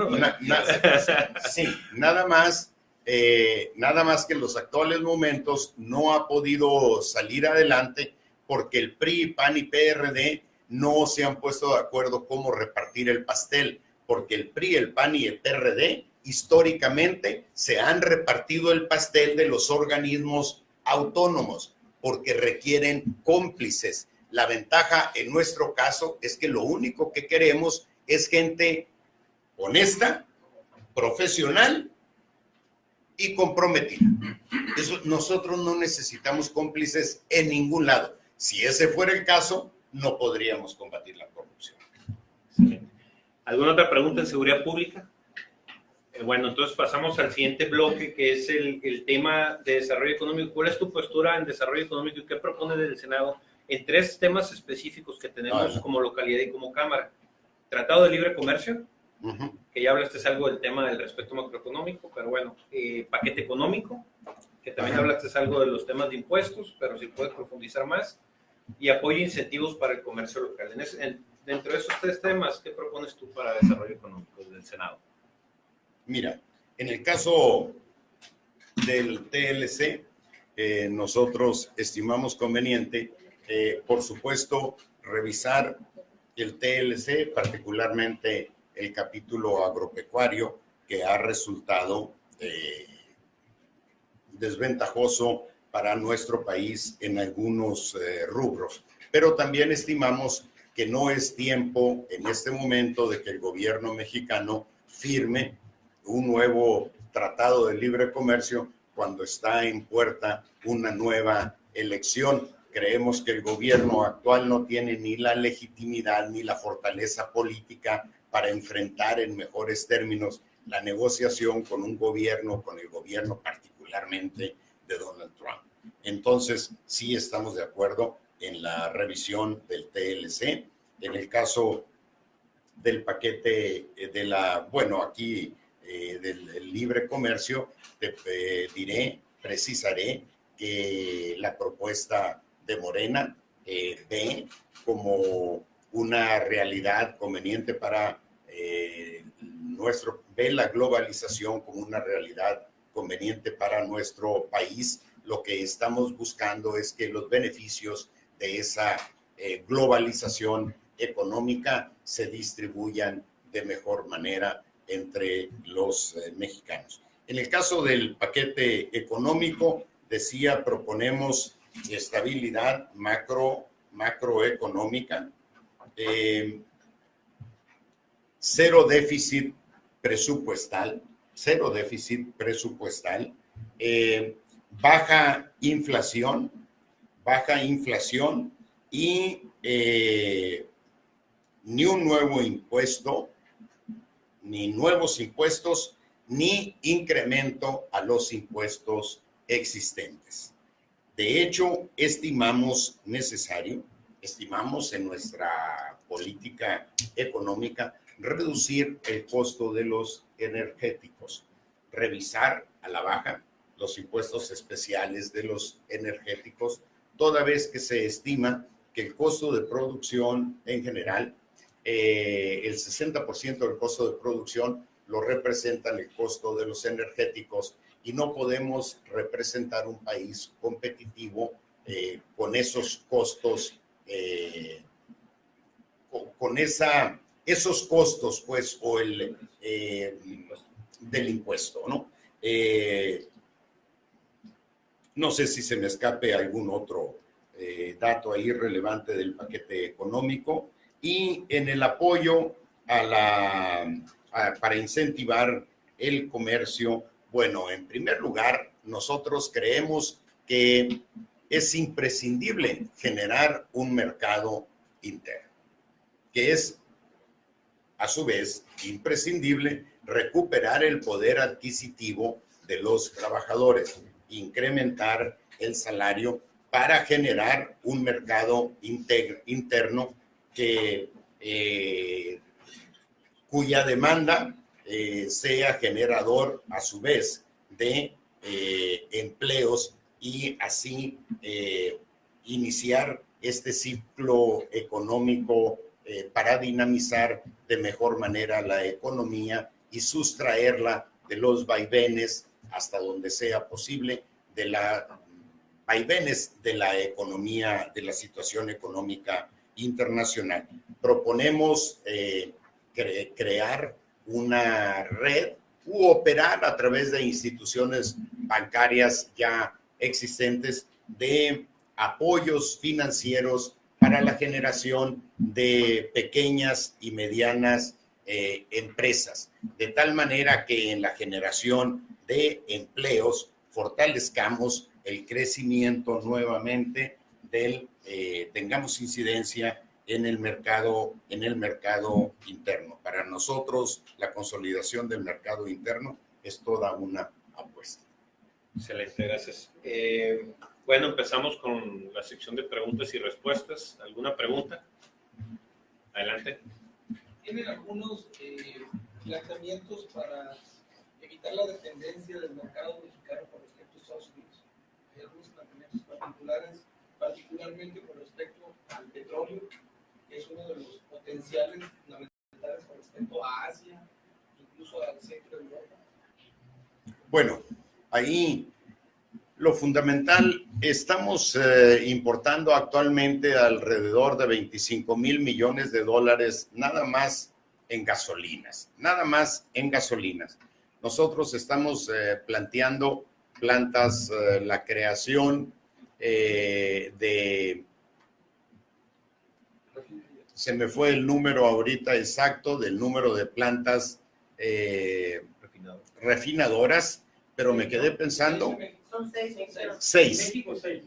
Sí, nada más que en los actuales momentos no ha podido salir adelante porque el PRI, PAN y PRD no se han puesto de acuerdo cómo repartir el pastel, porque el PRI, el PAN y el PRD históricamente se han repartido el pastel de los organismos autónomos, porque requieren cómplices. La ventaja en nuestro caso es que lo único que queremos es gente honesta, profesional y comprometida. Eso, nosotros no necesitamos cómplices en ningún lado. Si ese fuera el caso, no podríamos combatir la corrupción. ¿Alguna otra pregunta en seguridad pública? Bueno, entonces pasamos al siguiente bloque, que es el tema de desarrollo económico. ¿Cuál es tu postura en desarrollo económico y qué propone del Senado en tres temas específicos que tenemos como localidad y como Cámara? Tratado de Libre Comercio, que ya hablaste algo del tema del respecto macroeconómico, pero bueno, paquete económico, que también hablaste algo de los temas de impuestos, pero si puedes profundizar más, y apoyo e incentivos para el comercio local. Dentro de esos tres temas, ¿qué propones tú para desarrollo económico del Senado? Mira, en el caso del TLC, nosotros estimamos conveniente, por supuesto, revisar el TLC, particularmente el capítulo agropecuario, que ha resultado desventajoso para nuestro país en algunos rubros. Pero también estimamos que no es tiempo en este momento de que el gobierno mexicano firme un nuevo tratado de libre comercio cuando está en puerta una nueva elección. Creemos que el gobierno actual no tiene ni la legitimidad ni la fortaleza política para enfrentar en mejores términos la negociación con un gobierno, con el gobierno particularmente de Donald Trump. Entonces, sí estamos de acuerdo en la revisión del TLC. En el caso del paquete de la, bueno, aquí del libre comercio, te precisaré que la propuesta de Morena ve como una realidad conveniente para ve la globalización como una realidad conveniente para nuestro país. Lo que estamos buscando es que los beneficios de esa globalización económica se distribuyan de mejor manera entre los mexicanos. En el caso del paquete económico, decía, proponemos estabilidad macroeconómica, cero déficit presupuestal, baja inflación y ni un nuevo impuesto, ni nuevos impuestos, ni incremento a los impuestos existentes. De hecho, estimamos en nuestra política económica reducir el costo de los energéticos, revisar a la baja los impuestos especiales de los energéticos, toda vez que se estima que el costo de producción en general, el 60% del costo de producción lo representan el costo de los energéticos y no podemos representar un país competitivo con esos costos, esos costos, pues, o el del impuesto, ¿no? No sé si se me escape algún otro dato ahí relevante del paquete económico. Y en el apoyo para incentivar el comercio, bueno, en primer lugar, nosotros creemos que es imprescindible generar un mercado interno, que es, a su vez, imprescindible recuperar el poder adquisitivo de los trabajadores, incrementar el salario para generar un mercado interno cuya demanda sea generador, a su vez, de empleos y así iniciar este ciclo económico para dinamizar de mejor manera la economía y sustraerla de los vaivenes hasta donde sea posible, vaivenes de la economía, de la situación económica internacional. Proponemos crear una red u operar a través de instituciones bancarias ya existentes de apoyos financieros para la generación de pequeñas y medianas empresas, de tal manera que en la generación de empleos fortalezcamos el crecimiento nuevamente tengamos incidencia en el mercado interno. Para nosotros, la consolidación del mercado interno es toda una apuesta. Excelente, gracias. Bueno, empezamos con la sección de preguntas y respuestas. ¿Alguna pregunta? Adelante. ¿Tienen algunos planteamientos para evitar la dependencia del mercado mexicano con respecto a Estados Unidos? ¿Hay algunos planteamientos particulares, particularmente con respecto al petróleo, que es uno de los potenciales fundamentales con respecto a Asia, incluso al centro de Europa? Bueno, ahí lo fundamental, estamos importando actualmente alrededor de 25,000 millones de dólares nada más en gasolinas, Nosotros estamos planteando plantas, la creación se me fue el número ahorita exacto del número de plantas refinadoras, pero me quedé pensando. Son 6. 6. México 6.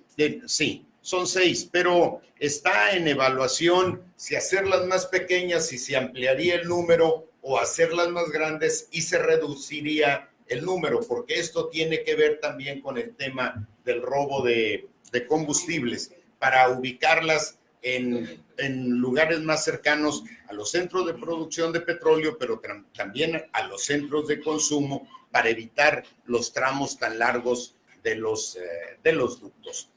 Sí, son 6, pero está en evaluación si hacerlas más pequeñas y si ampliaría el número o hacerlas más grandes y se reduciría el número, porque esto tiene que ver también con el tema del robo de combustibles, para ubicarlas en lugares más cercanos a los centros de producción de petróleo, pero también a los centros de consumo, para evitar los tramos tan largos de los ductos.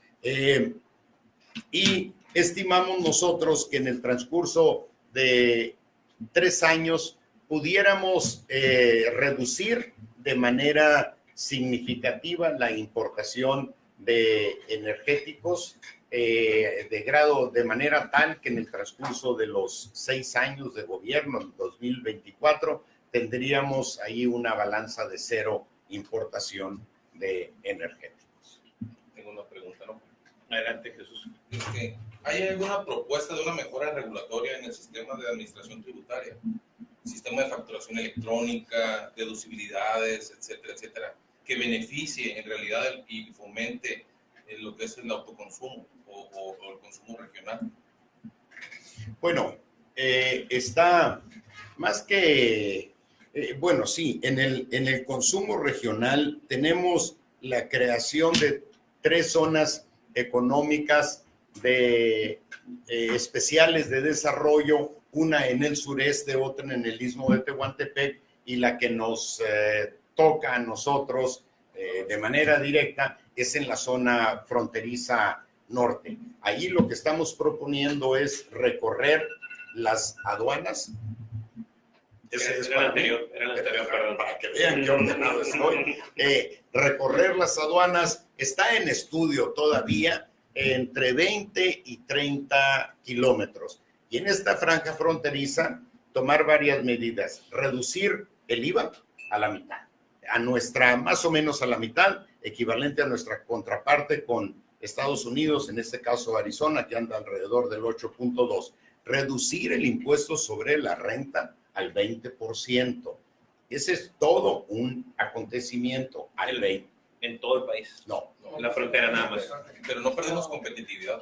Y estimamos nosotros que en el transcurso de 3 años pudiéramos reducir de manera significativa la importación de energéticos de manera tal que en el transcurso de los 6 años de gobierno, en 2024, tendríamos ahí una balanza de 0 importación de energéticos. Tengo una pregunta, ¿no? Adelante, Jesús. ¿Hay alguna propuesta de una mejora regulatoria en el sistema de administración tributaria? Sistema de facturación electrónica, deducibilidades, etcétera, etcétera, que beneficie en realidad y fomente lo que es el autoconsumo o el consumo regional? Bueno, está más que... bueno, sí, en el consumo regional tenemos la creación de 3 zonas económicas especiales de desarrollo, una en el sureste, otra en el istmo de Tehuantepec, y la que nos toca a nosotros de manera directa es en la zona fronteriza norte. Allí lo que estamos proponiendo es recorrer las aduanas. Ese es Era el anterior, perdón. Para que vean qué ordenado estoy. Recorrer las aduanas está en estudio todavía entre 20 y 30 kilómetros. Y en esta franja fronteriza tomar varias medidas. Reducir el IVA a la mitad, más o menos a la mitad, equivalente a nuestra contraparte con Estados Unidos, en este caso Arizona, que anda alrededor del 8.2. Reducir el impuesto sobre la renta al 20%. Ese es todo un acontecimiento. En todo el país. No. En la frontera nada más. Pero no perdemos competitividad.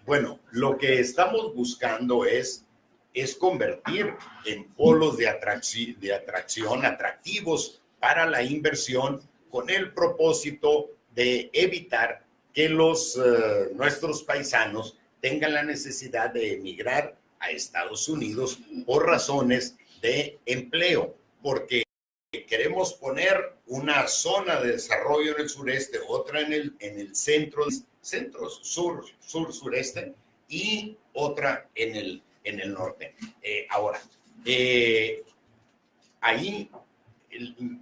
Bueno, lo que estamos buscando es convertir en polos de atracción atractivos para la inversión, con el propósito de evitar que nuestros paisanos tengan la necesidad de emigrar a Estados Unidos por razones de empleo, porque queremos poner una zona de desarrollo en el sureste, otra en el centro sureste y otra en el norte. Ahora, ahí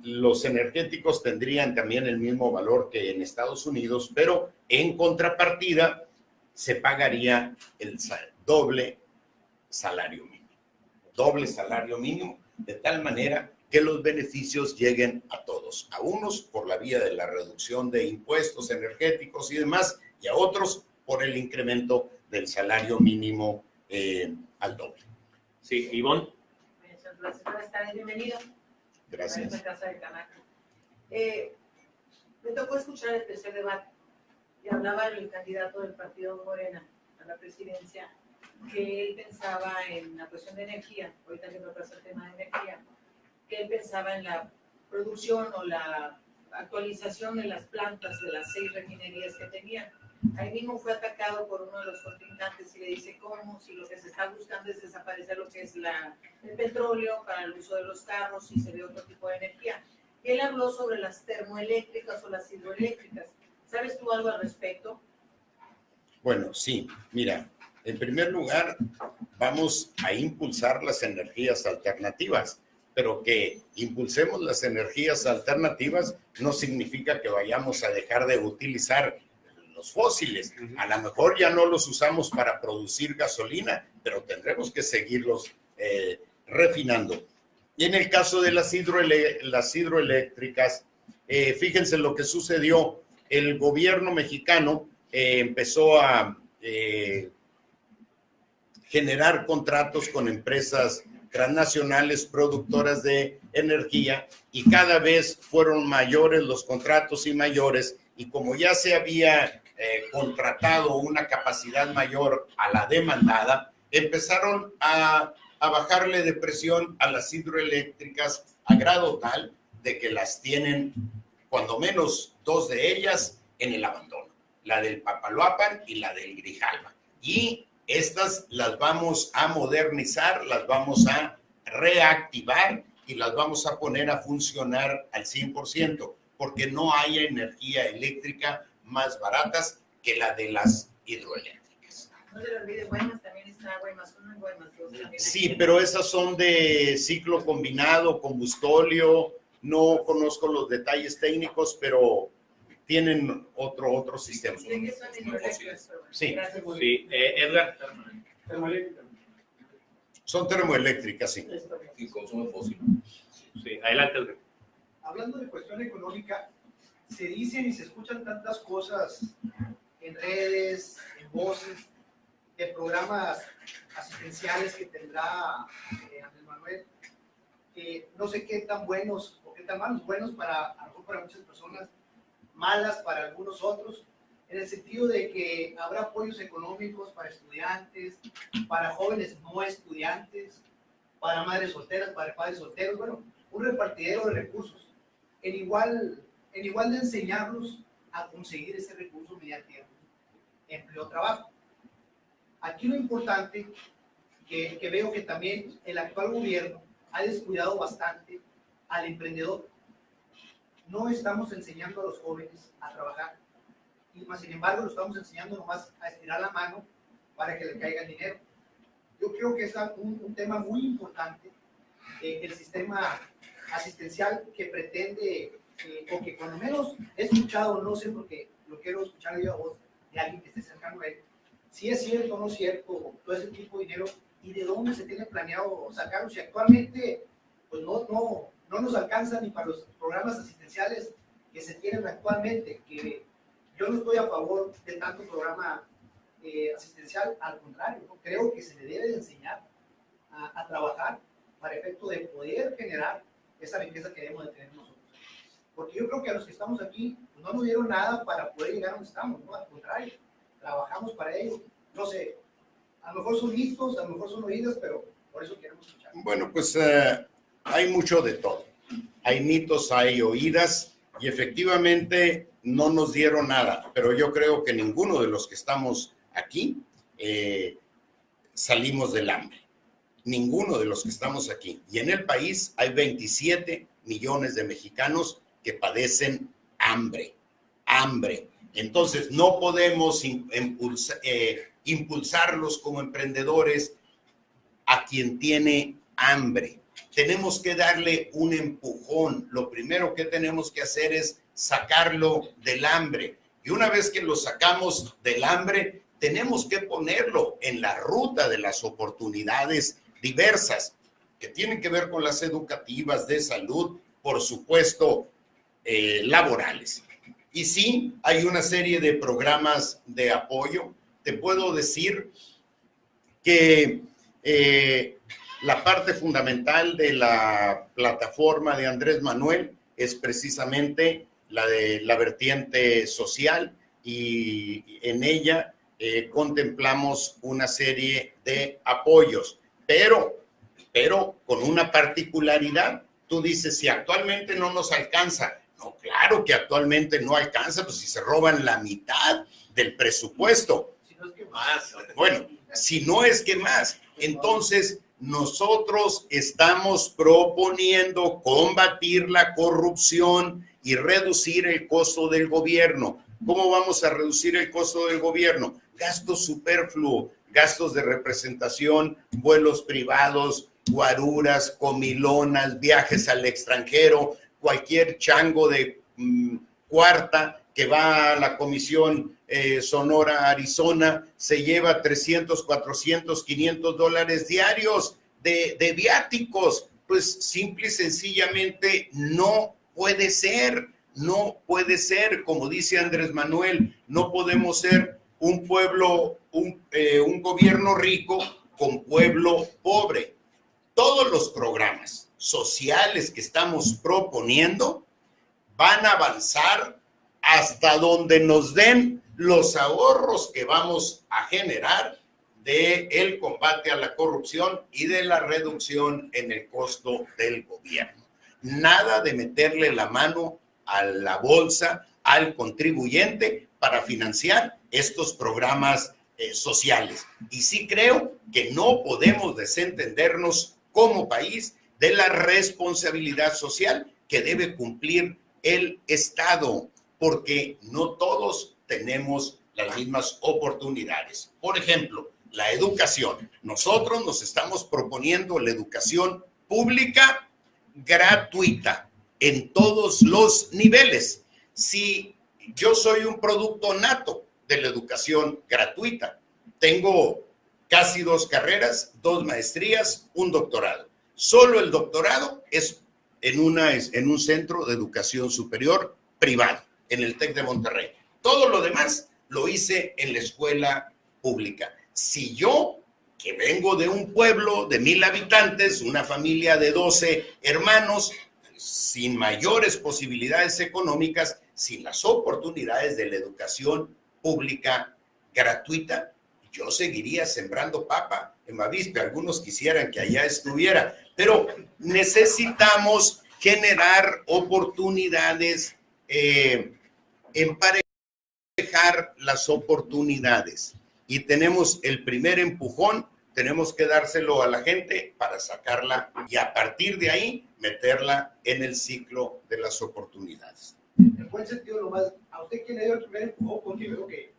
los energéticos tendrían también el mismo valor que en Estados Unidos, pero en contrapartida se pagaría el doble salario mínimo, de tal manera que los beneficios lleguen a todos, a unos por la vía de la reducción de impuestos energéticos y demás, y a otros por el incremento del salario mínimo al doble. Sí, Ivonne. Buenas tardes, bienvenido. Gracias. Me tocó escuchar el tercer debate y hablaba el candidato del partido Morena a la presidencia, que él pensaba en la cuestión de energía, ahorita que me pasa el tema de energía, que él pensaba en la producción o la actualización de las plantas de las 6 refinerías que tenían. Ahí mismo fue atacado por uno de los contrincantes y le dice cómo, si lo que se está buscando es desaparecer lo que es el petróleo para el uso de los carros y se ve otro tipo de energía. Y él habló sobre las termoeléctricas o las hidroeléctricas. ¿Sabes tú algo al respecto? Bueno, sí, mira, en primer lugar vamos a impulsar las energías alternativas, pero que impulsemos las energías alternativas no significa que vayamos a dejar de utilizar los fósiles. A lo mejor ya no los usamos para producir gasolina, pero tendremos que seguirlos refinando. Y en el caso de las hidroeléctricas, fíjense lo que sucedió. El gobierno mexicano empezó a generar contratos con empresas transnacionales productoras de energía y cada vez fueron mayores los contratos y mayores, y como ya se había contratado una capacidad mayor a la demandada, empezaron a bajarle de presión a las hidroeléctricas a grado tal de que las tienen, cuando menos 2 de ellas, en el abandono, la del Papaloapan y la del Grijalva. Y estas las vamos a modernizar, las vamos a reactivar y las vamos a poner a funcionar al 100%, porque no hay energía eléctrica más baratas que la de las hidroeléctricas. No se le olvide, Guaymas también está Guaymas 1 y Guaymas 2. Sí, pero esas son de ciclo combinado, combustóleo. No conozco los detalles técnicos, pero tienen otro sistema. Sí, sí. Edgar. Son termoeléctricas, sí. Y consumo fósil. Sí, adelante, Edgar. Hablando de cuestión económica, se dicen y se escuchan tantas cosas en redes, en voces, de programas asistenciales que tendrá Andrés Manuel, que no sé qué tan buenos o qué tan malos, buenos a lo mejor para muchas personas, malas para algunos otros, en el sentido de que habrá apoyos económicos para estudiantes, para jóvenes no estudiantes, para madres solteras, para padres solteros, bueno, un repartidero de recursos, en igual de enseñarlos a conseguir ese recurso mediante empleo o trabajo. Aquí lo importante que veo que también el actual gobierno ha descuidado bastante al emprendedor. No estamos enseñando a los jóvenes a trabajar, y más sin embargo lo estamos enseñando nomás a estirar la mano para que le caiga el dinero. Yo creo que es un tema muy importante, el sistema asistencial que pretende, o que cuando menos he escuchado, no sé porque lo quiero escuchar yo a voz de alguien que esté cercano a él, si es cierto o no es cierto todo ese tipo de dinero y de dónde se tiene planeado sacarlo, si actualmente pues no nos alcanza ni para los programas asistenciales que se tienen actualmente, que yo no estoy a favor de tanto programa asistencial, al contrario, ¿no? Creo que se le debe de enseñar a trabajar para efecto de poder generar esa riqueza que debemos de tener nosotros. Porque yo creo que a los que estamos aquí pues, no nos dieron nada para poder llegar a donde estamos, ¿no? Al contrario, trabajamos para ello. No sé, a lo mejor son listos, a lo mejor son oídos, pero por eso queremos escuchar. Bueno, pues hay mucho de todo. Hay mitos, hay oídas, y efectivamente no nos dieron nada, pero yo creo que ninguno de los que estamos aquí salimos del hambre. Ninguno de los que estamos aquí. Y en el país hay 27 millones de mexicanos que padecen hambre. Entonces, no podemos impulsarlos como emprendedores a quien tiene hambre. Tenemos que darle un empujón. Lo primero que tenemos que hacer es sacarlo del hambre. Y una vez que lo sacamos del hambre, tenemos que ponerlo en la ruta de las oportunidades diversas, que tienen que ver con las educativas, de salud, por supuesto, laborales. Y sí, hay una serie de programas de apoyo. Te puedo decir que la parte fundamental de la plataforma de Andrés Manuel es precisamente la de la vertiente social, y en ella contemplamos una serie de apoyos, pero con una particularidad. Tú dices, si actualmente no nos alcanza. No, claro que actualmente no alcanza, pues si se roban la mitad del presupuesto. Si no es que más. Bueno, si no es que más. Entonces, nosotros estamos proponiendo combatir la corrupción y reducir el costo del gobierno. ¿Cómo vamos a reducir el costo del gobierno? Gastos superfluos, gastos de representación, vuelos privados, guaruras, comilonas, viajes al extranjero. Cualquier chango de cuarta que va a la Comisión Sonora, Arizona, se lleva $300, $400, $500 diarios de viáticos. pues simple y sencillamente no puede ser, como dice Andrés Manuel, no podemos ser un pueblo, un gobierno rico con pueblo pobre. Todos los programas sociales que estamos proponiendo van a avanzar hasta donde nos den los ahorros que vamos a generar del combate a la corrupción y de la reducción en el costo del gobierno. Nada de meterle la mano a la bolsa, al contribuyente, para financiar estos programas sociales. Y sí creo que no podemos desentendernos como país de la responsabilidad social que debe cumplir el Estado, porque no todos tenemos las mismas oportunidades. Por ejemplo, la educación. Nosotros nos estamos proponiendo la educación pública gratuita en todos los niveles. Si yo soy un producto nato de la educación gratuita, tengo casi 2 carreras, 2 maestrías, un doctorado. Solo el doctorado es en un centro de educación superior privado, en el TEC de Monterrey. Todo lo demás lo hice en la escuela pública. Si yo, que vengo de un pueblo de 1,000 habitantes, una familia de 12 hermanos, sin mayores posibilidades económicas, sin las oportunidades de la educación pública gratuita, yo seguiría sembrando papa en Bavispe. Algunos quisieran que allá estuviera, pero necesitamos generar oportunidades, emparejar las oportunidades. Y tenemos el primer empujón, tenemos que dárselo a la gente para sacarla y a partir de ahí meterla en el ciclo de las oportunidades. En buen sentido, nomás, a usted quien le dio el primer empujón, porque yo creo que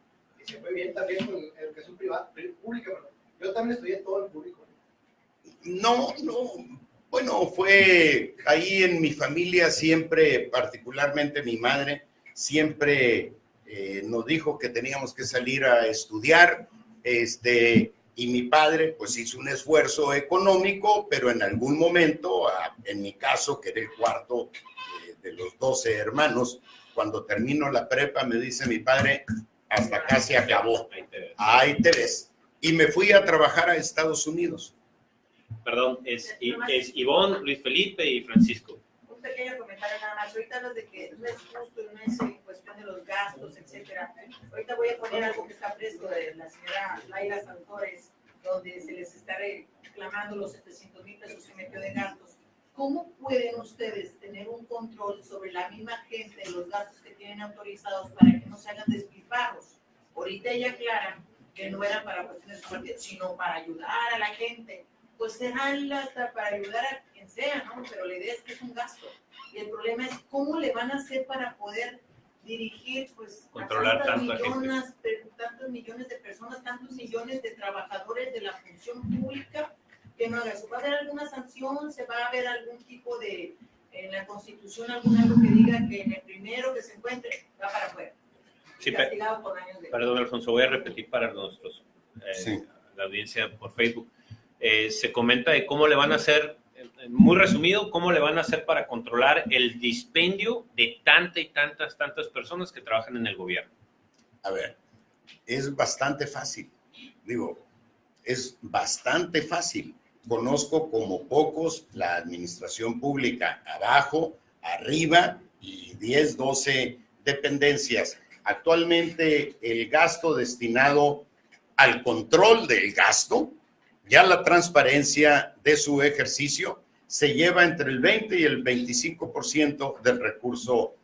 se fue bien también con la educación privada, pública, pero yo también estudié todo en público. No, bueno, fue ahí en mi familia siempre, particularmente mi madre, siempre nos dijo que teníamos que salir a estudiar, y mi padre pues hizo un esfuerzo económico, pero en algún momento, en mi caso, que era el cuarto de los 12 hermanos, cuando termino la prepa me dice mi padre, hasta acá se acabó, ahí te ves. Y me fui a trabajar a Estados Unidos. Perdón, es Ivonne, Luis Felipe y Francisco. Un pequeño comentario nada más. Ahorita los de que no es justo y no es en cuestión de los gastos, etcétera. Ahorita voy a poner algo que está fresco de la señora Laila Santores, donde se les está reclamando los 700,000 pesos que metió de gastos. ¿Cómo pueden ustedes tener un control sobre la misma gente, los gastos que tienen autorizados para que no se hagan despilfarros? Ahorita ella aclara que no eran para cuestiones de sino para ayudar a la gente. Pues serán hasta para ayudar a quien sea, ¿no? Pero la idea es que es un gasto. Y el problema es cómo le van a hacer para poder dirigir, pues, controlar a tantos millones de personas, tantos millones de trabajadores de la función pública, que no haga eso. ¿Va a haber alguna sanción? ¿Se va a ver algún tipo de, en la Constitución, algo que diga que en el primero que se encuentre va para afuera? Sí, Castigado por años de... Perdón, Alfonso, voy a repetir para nuestros, Sí. la audiencia por Facebook. Se comenta de cómo le van a hacer, muy resumido, cómo le van a hacer para controlar el dispendio de tantas personas que trabajan en el gobierno. A ver, es bastante fácil. Es bastante fácil. Conozco como pocos la administración pública, abajo, arriba y 10, 12 dependencias. Actualmente el gasto destinado al control del gasto, ya la transparencia de su ejercicio, se lleva entre el 20 y el 25% del recurso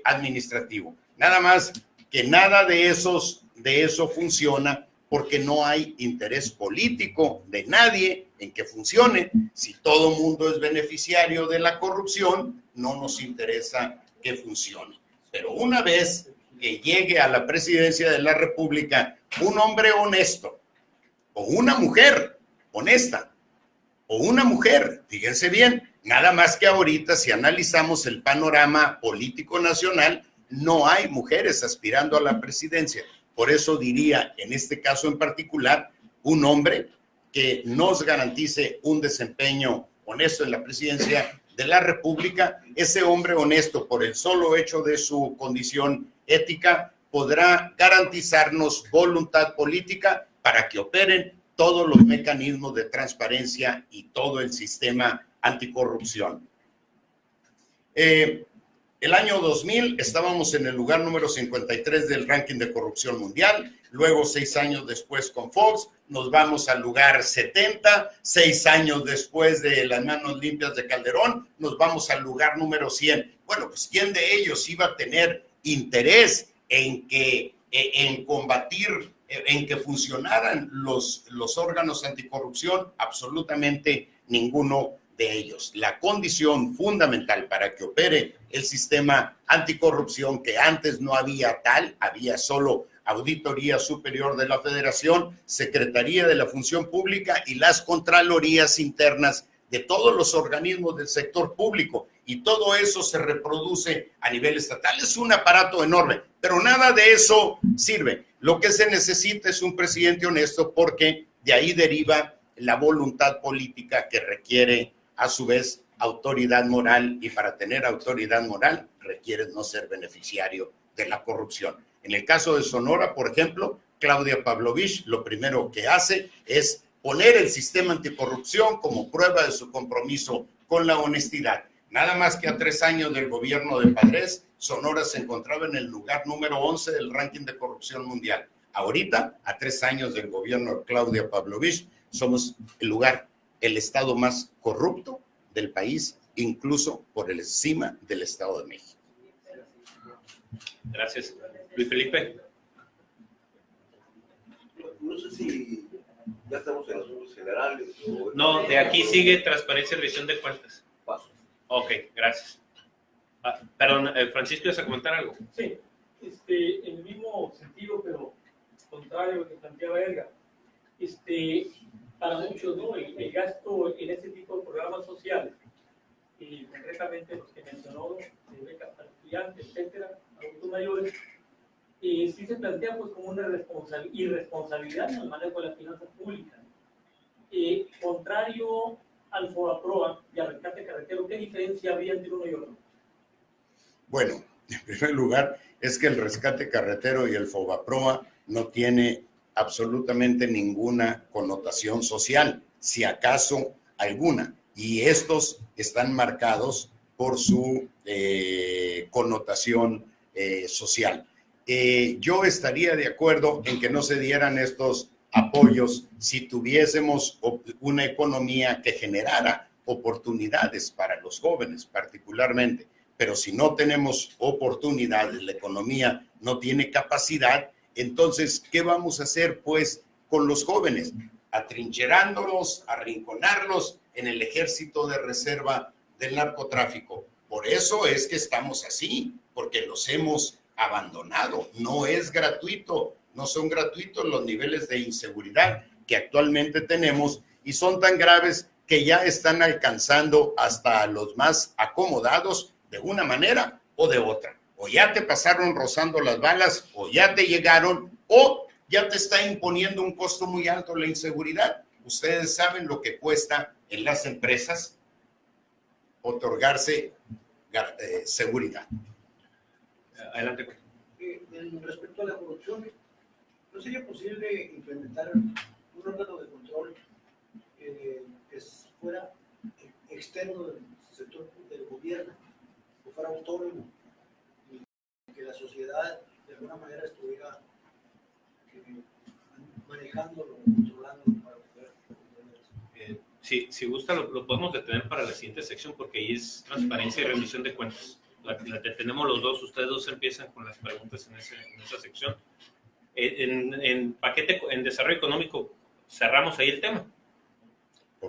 administrativo. Nada más que nada de eso funciona porque no hay interés político de nadie en que funcione. Si todo mundo es beneficiario de la corrupción, no nos interesa que funcione. Pero una vez que llegue a la presidencia de la República un hombre honesto o una mujer honesta o una mujer, fíjense bien, nada más que ahorita si analizamos el panorama político nacional, no hay mujeres aspirando a la presidencia. Por eso diría, en este caso en particular, un hombre que nos garantice un desempeño honesto en la presidencia de la República, ese hombre honesto, por el solo hecho de su condición ética, podrá garantizarnos voluntad política para que operen todos los mecanismos de transparencia y todo el sistema anticorrupción. El año 2000 estábamos en el lugar número 53 del ranking de corrupción mundial. Luego, 6 años después con Fox, nos vamos al lugar 70. 6 años después de las manos limpias de Calderón, nos vamos al lugar número 100. Bueno, pues ¿quién de ellos iba a tener interés en combatir, en que funcionaran los órganos anticorrupción? Absolutamente ninguno de ellos. La condición fundamental para que opere el sistema anticorrupción, que antes no había tal, había solo Auditoría Superior de la Federación, Secretaría de la Función Pública y las Contralorías internas de todos los organismos del sector público, y todo eso se reproduce a nivel estatal. Es un aparato enorme, pero nada de eso sirve. Lo que se necesita es un presidente honesto, porque de ahí deriva la voluntad política que requiere a su vez autoridad moral, y para tener autoridad moral requiere no ser beneficiario de la corrupción. En el caso de Sonora, por ejemplo, Claudia Pavlovich lo primero que hace es poner el sistema anticorrupción como prueba de su compromiso con la honestidad. Nada más que a 3 años del gobierno de Padres, Sonora se encontraba en el lugar número 11 del ranking de corrupción mundial. Ahorita, a 3 años del gobierno de Claudia Pavlovich, somos el estado más corrupto del país, incluso por encima del Estado de México. Gracias. Luis Felipe. No sé si ya estamos en asuntos generales. No, de aquí sigue transparencia y rendición de cuentas. Paso. Ok, gracias. Perdón, Francisco, ¿ibas a comentar algo? Sí, en el mismo sentido, pero contrario a lo que planteaba Edgar. Para muchos, ¿no? El gasto en ese tipo de programas sociales, y concretamente los que mencionó, de becas para estudiantes, etcétera, adultos mayores, sí se plantea pues como una irresponsabilidad en el manejo de las finanzas públicas. Contrario al FOBAPROA y al rescate carretero, ¿qué diferencia habría entre uno y otro? Bueno, en primer lugar, es que el rescate carretero y el FOBAPROA no tiene absolutamente ninguna connotación social, si acaso alguna, y estos están marcados por su connotación social. Yo estaría de acuerdo en que no se dieran estos apoyos si tuviésemos una economía que generara oportunidades para los jóvenes particularmente, pero si no tenemos oportunidades, la economía no tiene capacidad. Entonces, ¿qué vamos a hacer, pues, con los jóvenes? Atrincherándolos, arrinconarlos en el ejército de reserva del narcotráfico. Por eso es que estamos así, porque los hemos abandonado. No es gratuito, no son gratuitos los niveles de inseguridad que actualmente tenemos, y son tan graves que ya están alcanzando hasta a los más acomodados de una manera o de otra. O ya te pasaron rozando las balas, o ya te llegaron, o ya te está imponiendo un costo muy alto la inseguridad. Ustedes saben lo que cuesta en las empresas otorgarse seguridad. Adelante. Respecto a la corrupción, ¿no sería posible implementar un órgano de control que fuera externo del sector del gobierno, que fuera autónomo, y que la sociedad de alguna manera estuviera manejándolo, controlándolo para poder eso? Sí, si gusta lo podemos detener para la siguiente sección, porque ahí es transparencia y rendición de cuentas. La detenemos los dos, ustedes dos empiezan con las preguntas en esa sección. En desarrollo económico cerramos ahí el tema.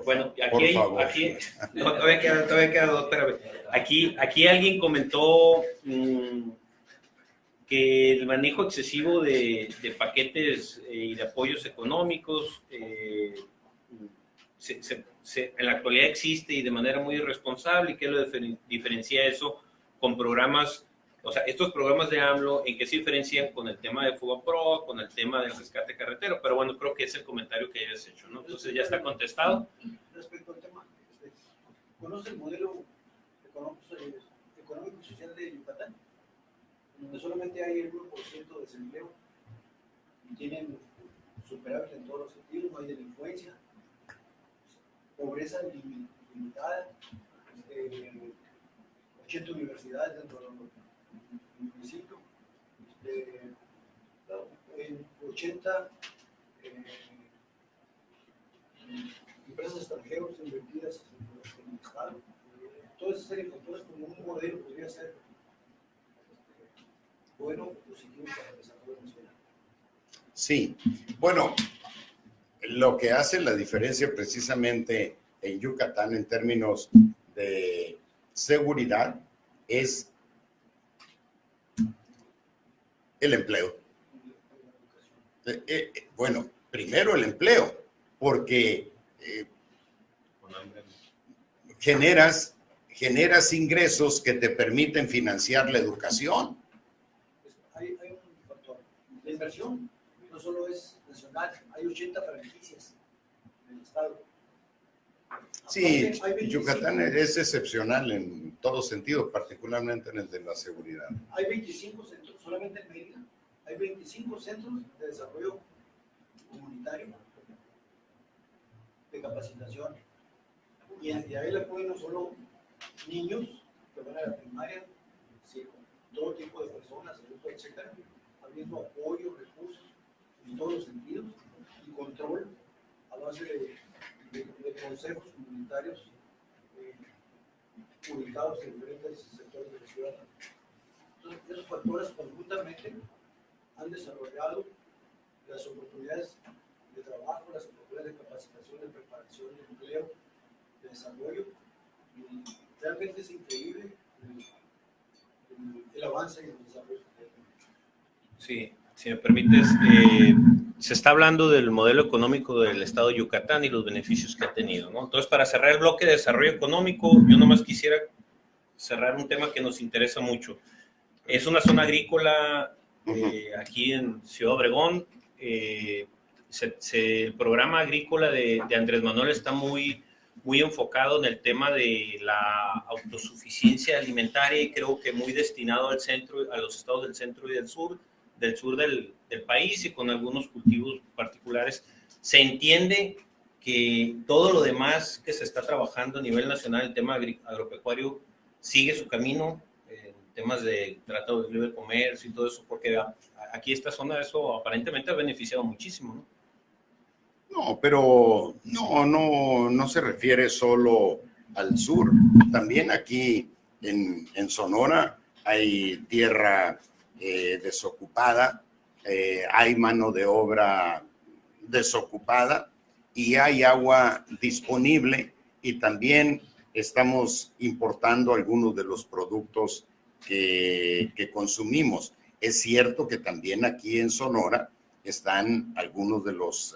Bueno, aquí no, todavía queda dos, espérame. Aquí alguien comentó que el manejo excesivo de paquetes y de apoyos económicos en la actualidad existe, y de manera muy irresponsable, y que lo diferencia eso con programas, o sea, estos programas de AMLO, ¿en qué se diferencian con el tema de FOBAPROA, con el tema del rescate carretero? Pero bueno, creo que es el comentario que hayas hecho, ¿no? Entonces ya está contestado. Respecto al tema, ¿Conoce el modelo económico y social de Yucatán? Donde solamente hay el 1% de desempleo y tienen superávit en todos los sentidos, no hay delincuencia, pobreza limitada, 80 universidades dentro del municipio, en 80 empresas extranjeras invertidas en el Estado. Toda esa serie de factores como un modelo podría ser bueno, positivo para el desarrollo nacional. Sí, bueno, lo que hace la diferencia precisamente en Yucatán en términos de seguridad es el empleo. Bueno, primero el empleo, porque generas ingresos que te permiten financiar la educación. Hay un factor. La inversión no solo es nacional, hay 80 franquicias en el estado. Sí, Yucatán es excepcional en todo sentido, particularmente en el de la seguridad. Hay 25 centros, solamente en Mérida, hay 25 centros de desarrollo comunitario, de capacitación. Y ahí le ponen no solo niños que van a la primaria, sino todo tipo de personas, adultos, etcétera, habiendo apoyo, recursos en todos los sentidos y control a base de consejos comunitarios ubicados en diferentes sectores de la ciudad. Entonces, esos factores conjuntamente han desarrollado las oportunidades de trabajo, las oportunidades de capacitación, de preparación, de empleo, de desarrollo. Y realmente es increíble el avance en el desarrollo. Sí, si me permites, se está hablando del modelo económico del estado de Yucatán y los beneficios que ha tenido, ¿no? Entonces, para cerrar el bloque de desarrollo económico, yo nomás quisiera cerrar un tema que nos interesa mucho. Es una zona agrícola aquí en Ciudad Obregón. El programa agrícola de Andrés Manuel está muy enfocado en el tema de la autosuficiencia alimentaria y creo que muy destinado al centro, a los estados del centro y del sur del país y con algunos cultivos particulares. Se entiende que todo lo demás que se está trabajando a nivel nacional, el tema agropecuario, sigue su camino, temas de tratado de libre comercio y todo eso, porque aquí esta zona eso aparentemente ha beneficiado muchísimo, ¿no? No, pero no se refiere solo al sur. También aquí en Sonora hay tierra desocupada, hay mano de obra desocupada y hay agua disponible y también estamos importando algunos de los productos que consumimos. Es cierto que también aquí en Sonora están algunos de los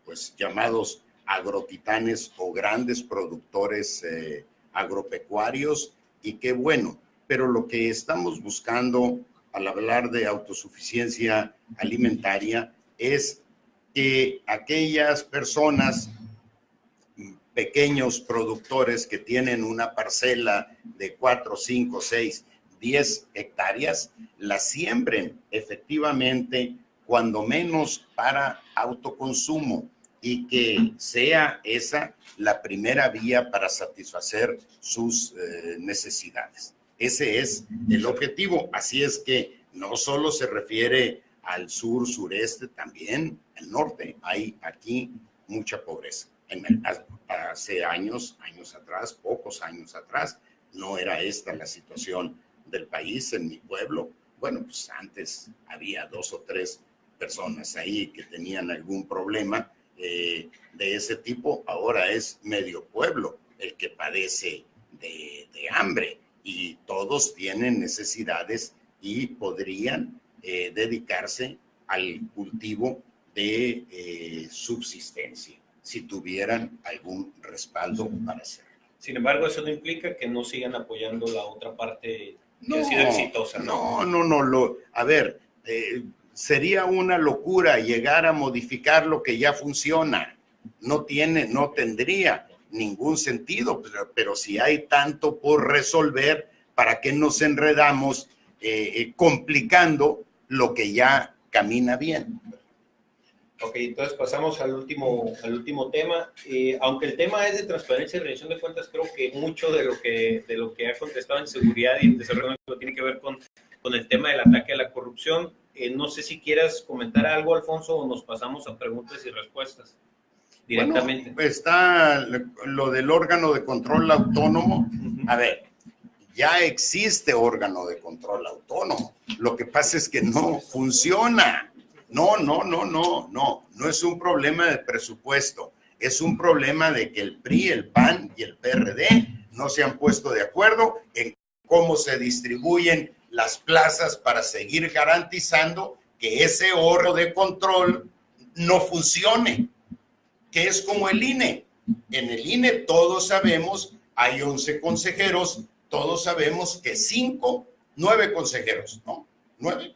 pues llamados agrotitanes o grandes productores agropecuarios y qué bueno, pero lo que estamos buscando al hablar de autosuficiencia alimentaria es que aquellas personas, pequeños productores que tienen una parcela de 4, 5, 6, 10 hectáreas, la siembren efectivamente cuando menos para autoconsumo y que sea esa la primera vía para satisfacer sus necesidades. Ese es el objetivo. Así es que no solo se refiere al sur, sureste, también al norte. Hay aquí mucha pobreza. Hace años atrás, pocos años atrás, no era esta la situación del país en mi pueblo. Bueno, pues antes había 2 o 3 personas ahí que tenían algún problema de ese tipo. Ahora es medio pueblo el que padece de hambre y todos tienen necesidades y podrían dedicarse al cultivo de subsistencia si tuvieran algún respaldo para hacerlo. Sin embargo, eso no implica que no sigan apoyando la otra parte que ha sido exitosa, ¿no? No. A ver, sería una locura llegar a modificar lo que ya funciona. No tendría ningún sentido, pero si hay tanto por resolver, ¿para qué nos enredamos complicando lo que ya camina bien? Ok, entonces pasamos al último tema. Aunque el tema es de transparencia y rendición de cuentas, creo que mucho de lo que ha contestado en seguridad y en desarrollo tiene que ver con el tema del ataque a la corrupción. No sé si quieras comentar algo, Alfonso, o nos pasamos a preguntas y respuestas directamente. Bueno, está lo del órgano de control autónomo. A ver, ya existe órgano de control autónomo. Lo que pasa es que no funciona. No es un problema de presupuesto, es un problema de que el PRI, el PAN y el PRD no se han puesto de acuerdo en cómo se distribuyen las plazas para seguir garantizando que ese órgano de control no funcione, que es como el INE. En el INE todos sabemos, hay 11 consejeros, todos sabemos que 9 consejeros, ¿no? 9.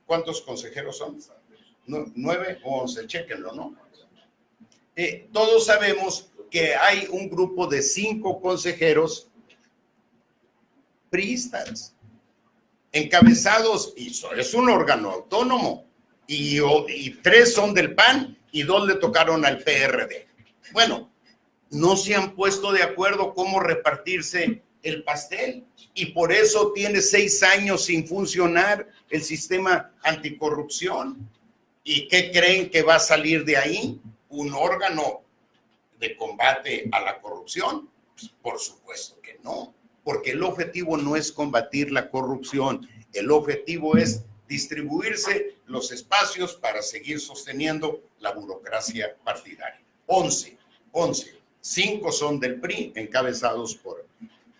¿Cuántos consejeros son? 9 o 11, chéquenlo, ¿no? Todos sabemos que hay un grupo de 5 consejeros priistas, encabezados, y es un órgano autónomo, y 3 son del PAN y 2 le tocaron al PRD. Bueno, no se han puesto de acuerdo cómo repartirse el pastel, y por eso tiene 6 años sin funcionar el sistema anticorrupción. ¿Y qué creen que va a salir de ahí? ¿Un órgano de combate a la corrupción? Pues por supuesto que no, porque el objetivo no es combatir la corrupción, el objetivo es distribuirse los espacios para seguir sosteniendo la burocracia partidaria. 11, 5 son del PRI, encabezados por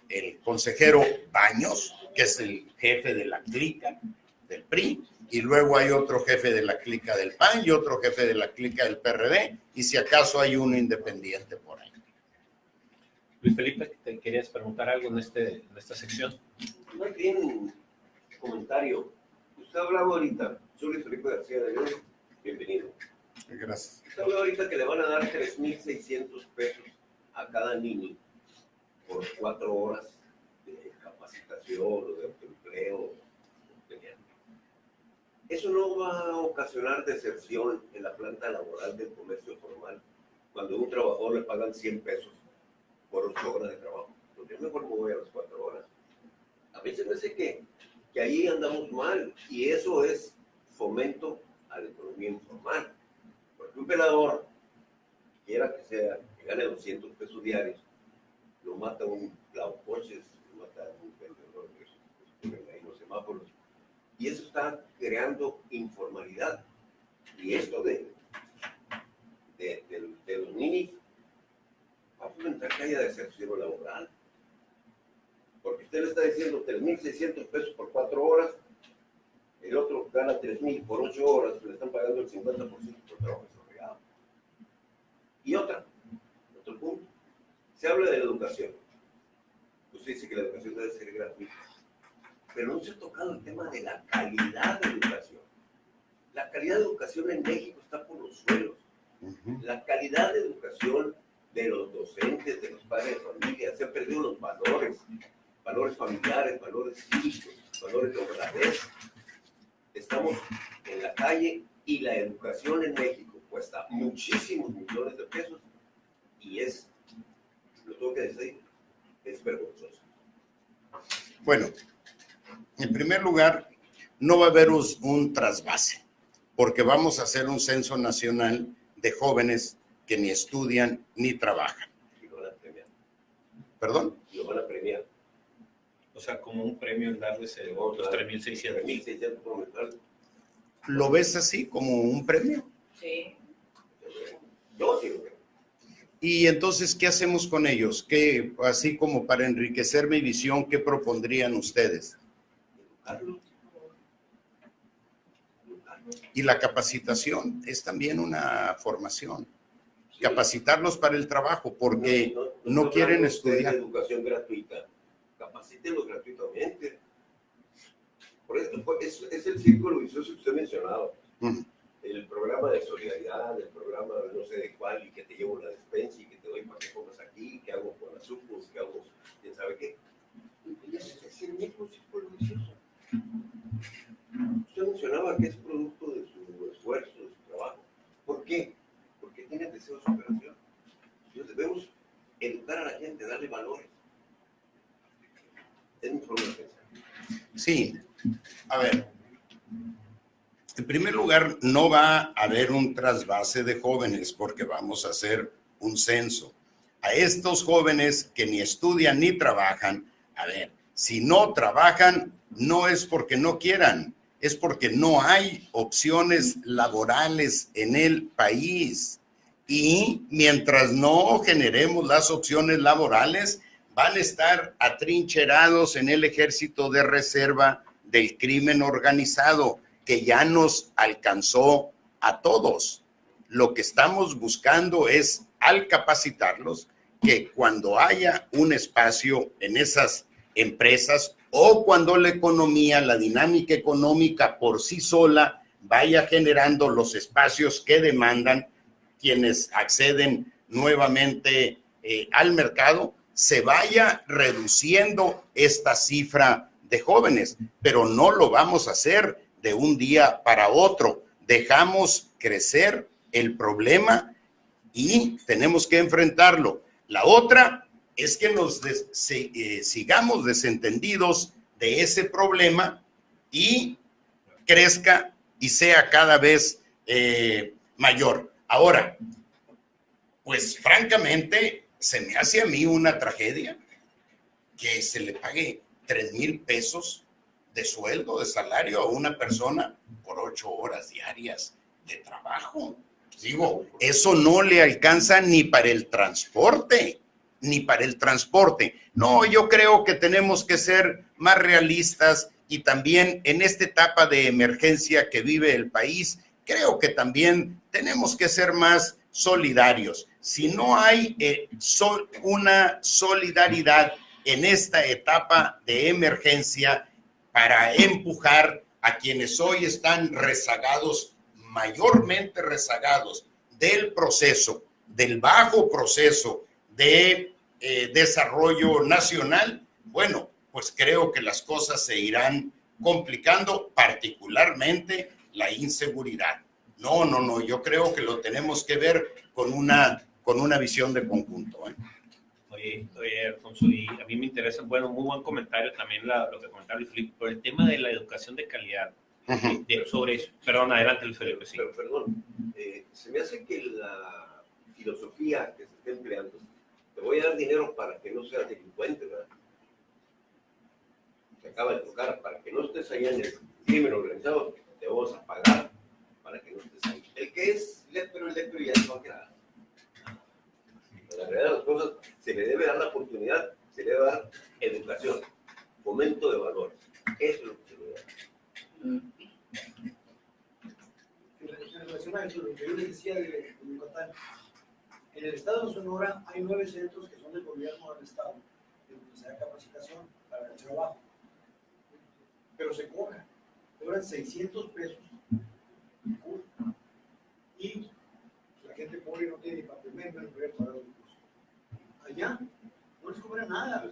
el consejero Baños, que es el jefe de la clica del PRI, y luego hay otro jefe de la clica del PAN y otro jefe de la clica del PRD, y si acaso hay uno independiente por ahí. Luis Felipe, ¿te querías preguntar algo en esta sección? No tiene un comentario. Usted hablaba ahorita, soy Luis Felipe García de León, bienvenido. Gracias. Usted hablaba ahorita que le van a dar 3,600 pesos a cada niño por 4 horas de capacitación o de autoempleo. Eso no va a ocasionar deserción en la planta laboral del comercio formal, cuando a un trabajador le pagan 100 pesos por 8 horas de trabajo. Pues yo mejor me voy a las 4 horas. A mí se me hace que ahí andamos mal, y eso es fomento a la economía informal. Porque un pelador, quiera que sea, que gane 200 pesos diarios, lo mata un clavocoches, lo mata un vendedor que ven ahí los semáforos, y eso está creando informalidad. Y esto de los ninis va a fomentar que haya deserción laboral, porque usted le está diciendo 3,600 pesos por 4 horas, el otro gana 3,000 por 8 horas, le están pagando el 50% por trabajo desarrollado. Y otro punto, se habla de la educación. Usted dice que la educación debe ser gratuita, pero no se ha tocado el tema de la calidad de educación. La calidad de educación en México está por los suelos. La calidad de educación de los docentes, de los padres de familia, se han perdido los valores familiares, valores cívicos, valores de honradez. Estamos en la calle, y la educación en México cuesta muchísimos millones de pesos, y lo tengo que decir, es vergonzoso. Bueno, en primer lugar, no va a haber un trasvase, porque vamos a hacer un censo nacional de jóvenes que ni estudian ni trabajan. Y lo van a premiar. ¿Perdón? Y lo van a premiar. O sea, como un premio en darles los 3,600. 3,600 por mensual. ¿Lo ves así, como un premio? Sí. Yo sí lo veo. Y entonces, ¿qué hacemos con ellos? ¿Qué, así como para enriquecer mi visión, qué propondrían ustedes? Educarlos. Y la capacitación es también una formación. Sí. Capacitarlos para el trabajo, porque no quieren estudiar. De educación gratuita, capacítenlos gratuitamente. Por esto es el círculo vicioso que usted mencionaba. El programa de solidaridad, el programa no sé de cuál, y que te llevo la despensa y que te doy para que pongas aquí, qué hago con las sucos, qué hago, quién sabe qué. Y es el mismo círculo vicioso. Usted mencionaba que es producto de su esfuerzo, de su trabajo. ¿Por qué? Porque tiene deseo de superación. Entonces debemos educar a la gente, darle valores. Es mi forma de pensar. Sí, a ver, en primer lugar, no va a haber un trasvase de jóvenes porque vamos a hacer un censo. A estos jóvenes que ni estudian ni trabajan, a ver, si no trabajan, no es porque no quieran, es porque no hay opciones laborales en el país. Y mientras no generemos las opciones laborales, van a estar atrincherados en el ejército de reserva del crimen organizado, que ya nos alcanzó a todos. Lo que estamos buscando es, al capacitarlos, que cuando haya un espacio en esas empresas o cuando la economía, la dinámica económica por sí sola vaya generando los espacios que demandan quienes acceden nuevamente al mercado, se vaya reduciendo esta cifra de jóvenes, pero no lo vamos a hacer de un día para otro. Dejamos crecer el problema y tenemos que enfrentarlo. La otra es que sigamos desentendidos de ese problema y crezca y sea cada vez mayor. Ahora, pues francamente, se me hace a mí una tragedia que se le pague 3,000 pesos de sueldo, de salario a una persona por 8 horas diarias de trabajo. Digo, eso no le alcanza ni para el transporte, ni para el transporte. No, yo creo que tenemos que ser más realistas y también en esta etapa de emergencia que vive el país, creo que también tenemos que ser más solidarios. Si no hay una solidaridad en esta etapa de emergencia para empujar a quienes hoy están rezagados, mayormente rezagados del proceso, del bajo proceso de desarrollo nacional, bueno, pues creo que las cosas se irán complicando, particularmente la inseguridad. No, yo creo que lo tenemos que ver con una visión de conjunto. Oye, Alfonso, y a mí me interesa, bueno, muy buen comentario también lo que comentaba Luis Felipe, por el tema de la educación de calidad. Sobre eso. Perdón, adelante, Luis Felipe. Sí. Pero, perdón, se me hace que la filosofía que se está empleando, te voy a dar dinero para que no seas delincuente, ¿verdad? Se acaba de tocar, para que no estés allá en el crimen organizado, te vamos a pagar para que no estés ahí. El que es lepero ya no va a quedar. En la realidad de las cosas, se le debe dar la oportunidad, se le debe dar educación, fomento de valores. Eso es lo que se le debe dar. En relación a eso, lo que yo les decía de Yucatán, en el estado de Sonora hay 9 centros que son del gobierno del estado, donde se da capacitación para el trabajo, pero se cobran 600 pesos y la gente pobre no tiene ni papel, menos poder pagar los cursos. Allá no les cobran nada,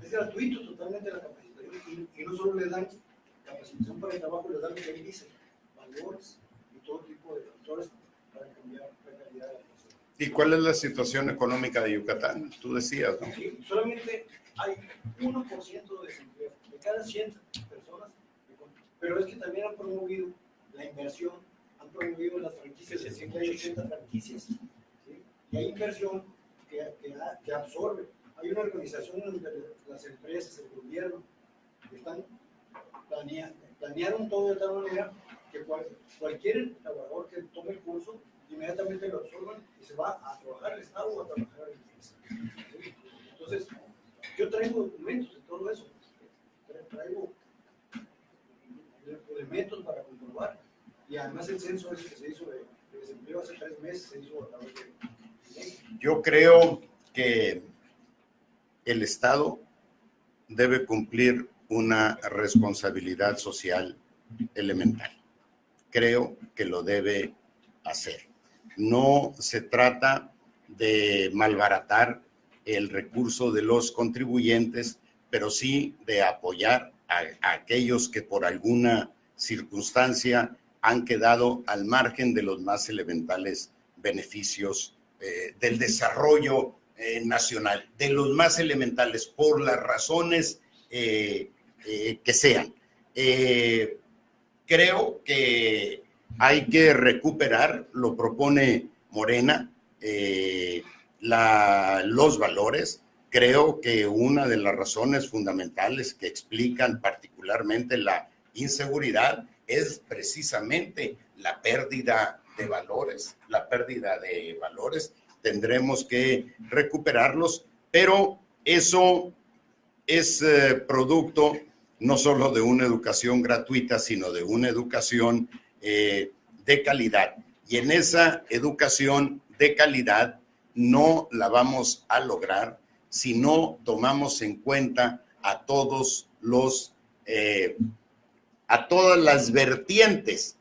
es gratuito totalmente la capacitación y no solo les dan capacitación para el trabajo, les dan lo que él dice, valores y todo tipo de factores para cambiar la calidad de la persona. ¿Y cuál es la situación económica de Yucatán? Tú decías, ¿no? Sí, solamente hay 1% de desempleo de cada 100 personas, pero es que también han promovido la inversión, han promovido las franquicias, siempre hay 80 franquicias, ¿sí? Y hay inversión que absorbe. Hay una organización donde las empresas, el gobierno, están planearon todo de tal manera que cualquier trabajador que tome el curso inmediatamente lo absorban y se va a trabajar al Estado o a trabajar en la empresa. ¿Sí? Entonces, yo traigo documentos de todo eso, traigo elementos para comprobar, y además el censo ese que se hizo de desempleo hace 3 meses se hizo a través de... Yo creo que el Estado debe cumplir una responsabilidad social elemental. Creo que lo debe hacer. No se trata de malbaratar el recurso de los contribuyentes, pero sí de apoyar a aquellos que por alguna circunstancia han quedado al margen de los más elementales beneficios del desarrollo nacional, de los más elementales, por las razones que sean. Creo que hay que recuperar, lo propone Morena, los valores. Creo que una de las razones fundamentales que explican particularmente la inseguridad es precisamente la pérdida de valores. Tendremos que recuperarlos, pero eso es producto no solo de una educación gratuita, sino de una educación de calidad. Y en esa educación de calidad no la vamos a lograr si no tomamos en cuenta a todas las vertientes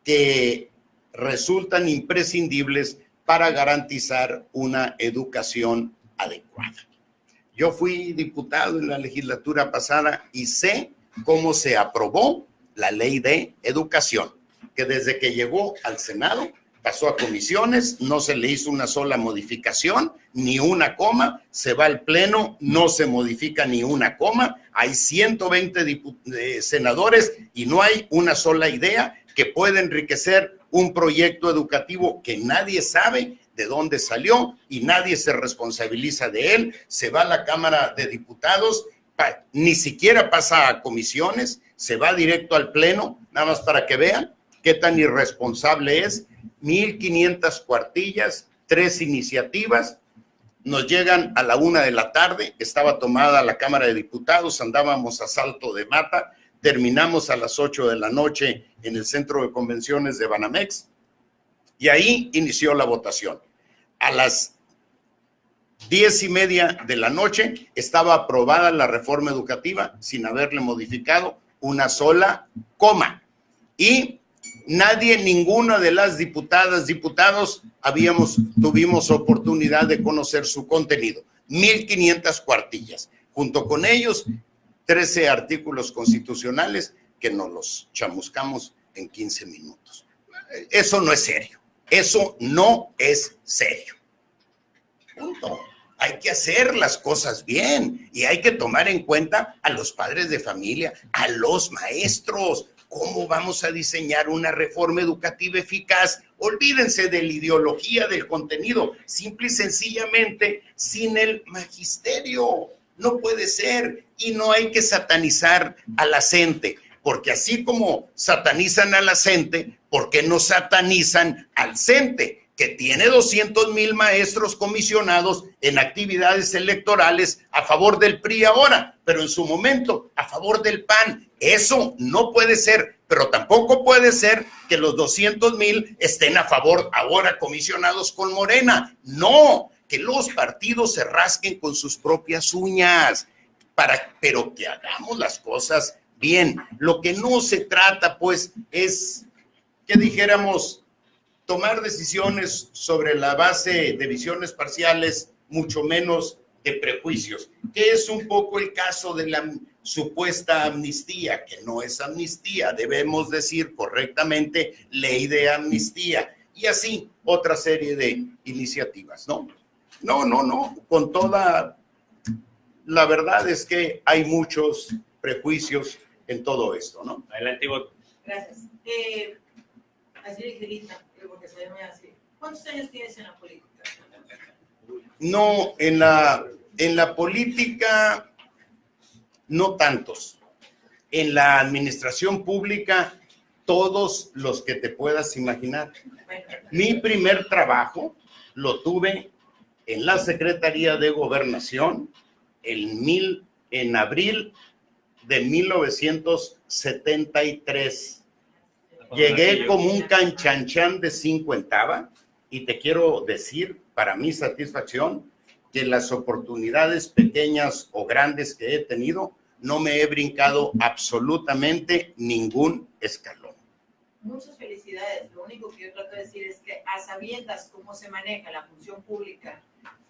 que resultan imprescindibles para garantizar una educación adecuada. Yo fui diputado en la legislatura pasada y sé cómo se aprobó la ley de educación, que desde que llegó al Senado pasó a comisiones, no se le hizo una sola modificación, ni una coma, se va al Pleno, no se modifica ni una coma, hay 120 senadores y no hay una sola idea que pueda enriquecer un proyecto educativo que nadie sabe de dónde salió y nadie se responsabiliza de él, se va a la Cámara de Diputados, ni siquiera pasa a comisiones, se va directo al Pleno, nada más para que vean qué tan irresponsable es. 1,500 cuartillas, 3 iniciativas, nos llegan a la 1 de la tarde, estaba tomada la Cámara de Diputados, andábamos a salto de mata, terminamos a las 8 de la noche en el Centro de Convenciones de Banamex y ahí inició la votación. A las 10:30 de la noche estaba aprobada la reforma educativa sin haberle modificado una sola coma y nadie, ninguna de las diputadas, diputados, tuvimos oportunidad de conocer su contenido. 1,500 cuartillas. Junto con ellos, 13 artículos constitucionales que nos los chamuscamos en 15 minutos. Eso no es serio. Eso no es serio. Punto. Hay que hacer las cosas bien y hay que tomar en cuenta a los padres de familia, a los maestros. ¿Cómo vamos a diseñar una reforma educativa eficaz? Olvídense de la ideología del contenido, simple y sencillamente sin el magisterio. No puede ser y no hay que satanizar a la gente, porque así como satanizan a la gente, ¿por qué no satanizan al CENTE? Que tiene 200,000 maestros comisionados en actividades electorales a favor del PRI ahora, pero en su momento a favor del PAN. Eso no puede ser, pero tampoco puede ser que los 200,000 estén a favor ahora comisionados con Morena. No, que los partidos se rasquen con sus propias uñas, pero que hagamos las cosas bien. Lo que no se trata, pues, es que dijéramos tomar decisiones sobre la base de visiones parciales, mucho menos de prejuicios, que es un poco el caso de la supuesta amnistía, que no es amnistía, debemos decir correctamente ley de amnistía, y así otra serie de iniciativas, ¿no? No, con toda la verdad es que hay muchos prejuicios en todo esto, ¿no? Adelante, Ivonne. Gracias. Así ligerita, porque se llama así. ¿Cuántos años tienes en la política? No, en la política, no tantos. En la administración pública, todos los que te puedas imaginar. Mi primer trabajo lo tuve en la Secretaría de Gobernación en abril de 1973. Llegué como un canchanchan de 50 y te quiero decir, para mi satisfacción, que las oportunidades pequeñas o grandes que he tenido, no me he brincado absolutamente ningún escalón. muchas felicidades. Lo único que yo trato de decir es que a sabiendas cómo se maneja la función pública,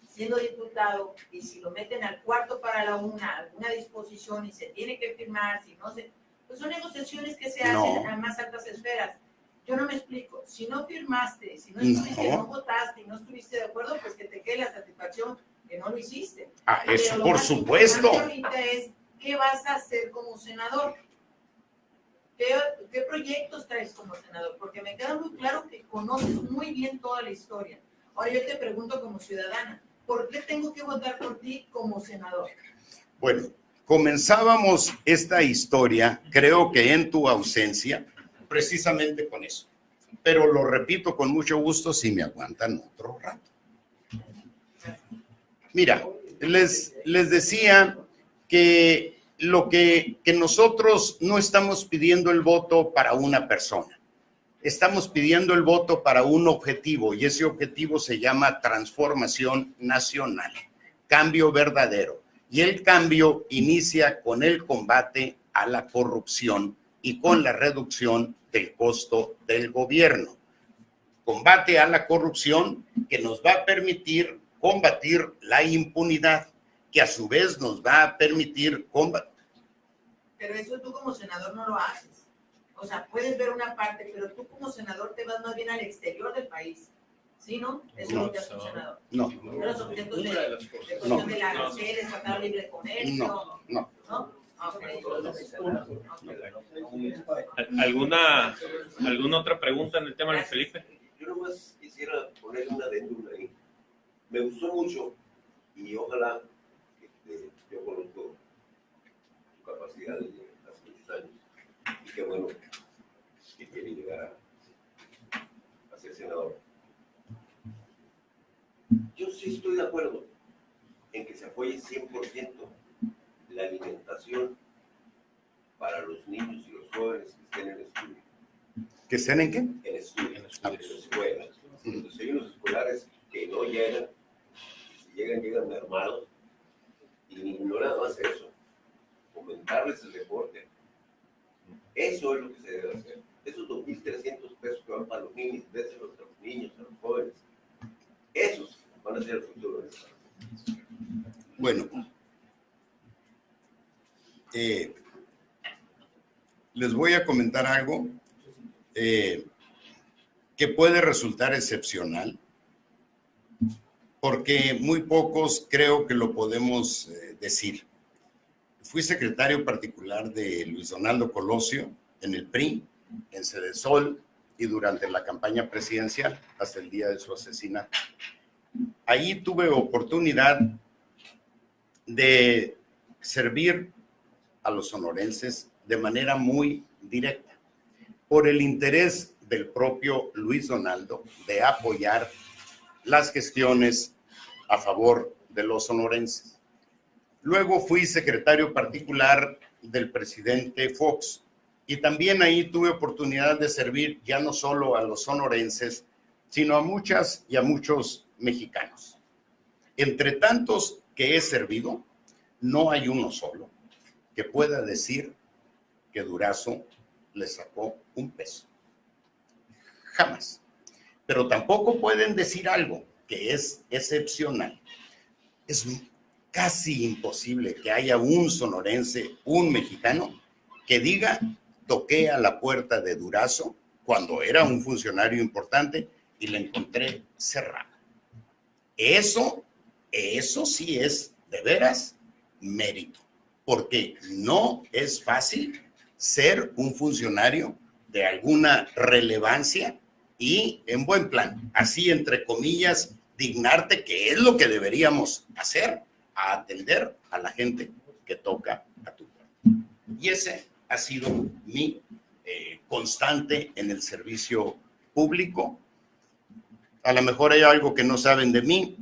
siendo diputado, y si lo meten al cuarto para la una, alguna disposición y se tiene que firmar, si no se... Pues son negociaciones que se hacen a más altas esferas. Yo no me explico. Si no firmaste, si no estuviste, no votaste y no estuviste de acuerdo, pues que te quede la satisfacción que no lo hiciste. Eso Pero por supuesto. Lo más importante ahorita es, ¿qué vas a hacer como senador? ¿Qué proyectos traes como senador? Porque me queda muy claro que conoces muy bien toda la historia. Ahora yo te pregunto como ciudadana, ¿por qué tengo que votar por ti como senador? Bueno, comenzábamos esta historia, creo que en tu ausencia, precisamente con eso. Pero lo repito con mucho gusto si me aguantan otro rato. Mira, les decía que nosotros no estamos pidiendo el voto para una persona. Estamos pidiendo el voto para un objetivo, y ese objetivo se llama transformación nacional, cambio verdadero. Y el cambio inicia con el combate a la corrupción y con la reducción del costo del gobierno. Combate a la corrupción que nos va a permitir combatir la impunidad, que a su vez nos va a permitir combatir. Pero eso tú como senador no lo haces. O sea, puedes ver una parte, pero tú como senador te vas más bien al exterior del país. ¿Sí, no? Eso no, es lo que hace un senador. No. De los objetos de cuestión de la arancel, el tratado de libre comercio. No. Okay. ¿Alguna otra pregunta en el tema, Luis Felipe? Yo nomás quisiera poner una adendum ahí. Me gustó mucho y ojalá, yo conozco su capacidad de hace muchos años y qué bueno que quiere llegar a ser senador. Yo sí estoy de acuerdo en que se apoye 100% la alimentación para los niños y los jóvenes que estén en estudio. ¿Que estén en qué? En estudio, en escuelas. Los desayunos escolares que no llegan, si llegan mermados, y no nada más eso, fomentarles el deporte. Eso es lo que se debe hacer. Esos 2.300 pesos que van para los niños, déselos a los niños, a los jóvenes. Esos van a ser el futuro de esta. Bueno, les voy a comentar algo que puede resultar excepcional, porque muy pocos creo que lo podemos decir. Fui secretario particular de Luis Donaldo Colosio en el PRI, en Cedesol y durante la campaña presidencial hasta el día de su asesinato. Ahí tuve oportunidad de servir a los sonorenses de manera muy directa, por el interés del propio Luis Donaldo de apoyar las gestiones a favor de los sonorenses. Luego fui secretario particular del presidente Fox y también ahí tuve oportunidad de servir ya no solo a los sonorenses, sino a muchas y a muchos mexicanos. Entre tantos que he servido, no hay uno solo que pueda decir que Durazo le sacó un peso. Jamás. Pero tampoco pueden decir algo que es excepcional. Es casi imposible que haya un sonorense, un mexicano, que diga, toqué a la puerta de Durazo cuando era un funcionario importante y la encontré cerrada. Eso sí es de veras mérito, porque no es fácil ser un funcionario de alguna relevancia y en buen plan, así entre comillas, dignarte, que es lo que deberíamos hacer, a atender a la gente que toca a tu puerta. Y ese ha sido mi constante en el servicio público. A lo mejor hay algo que no saben de mí,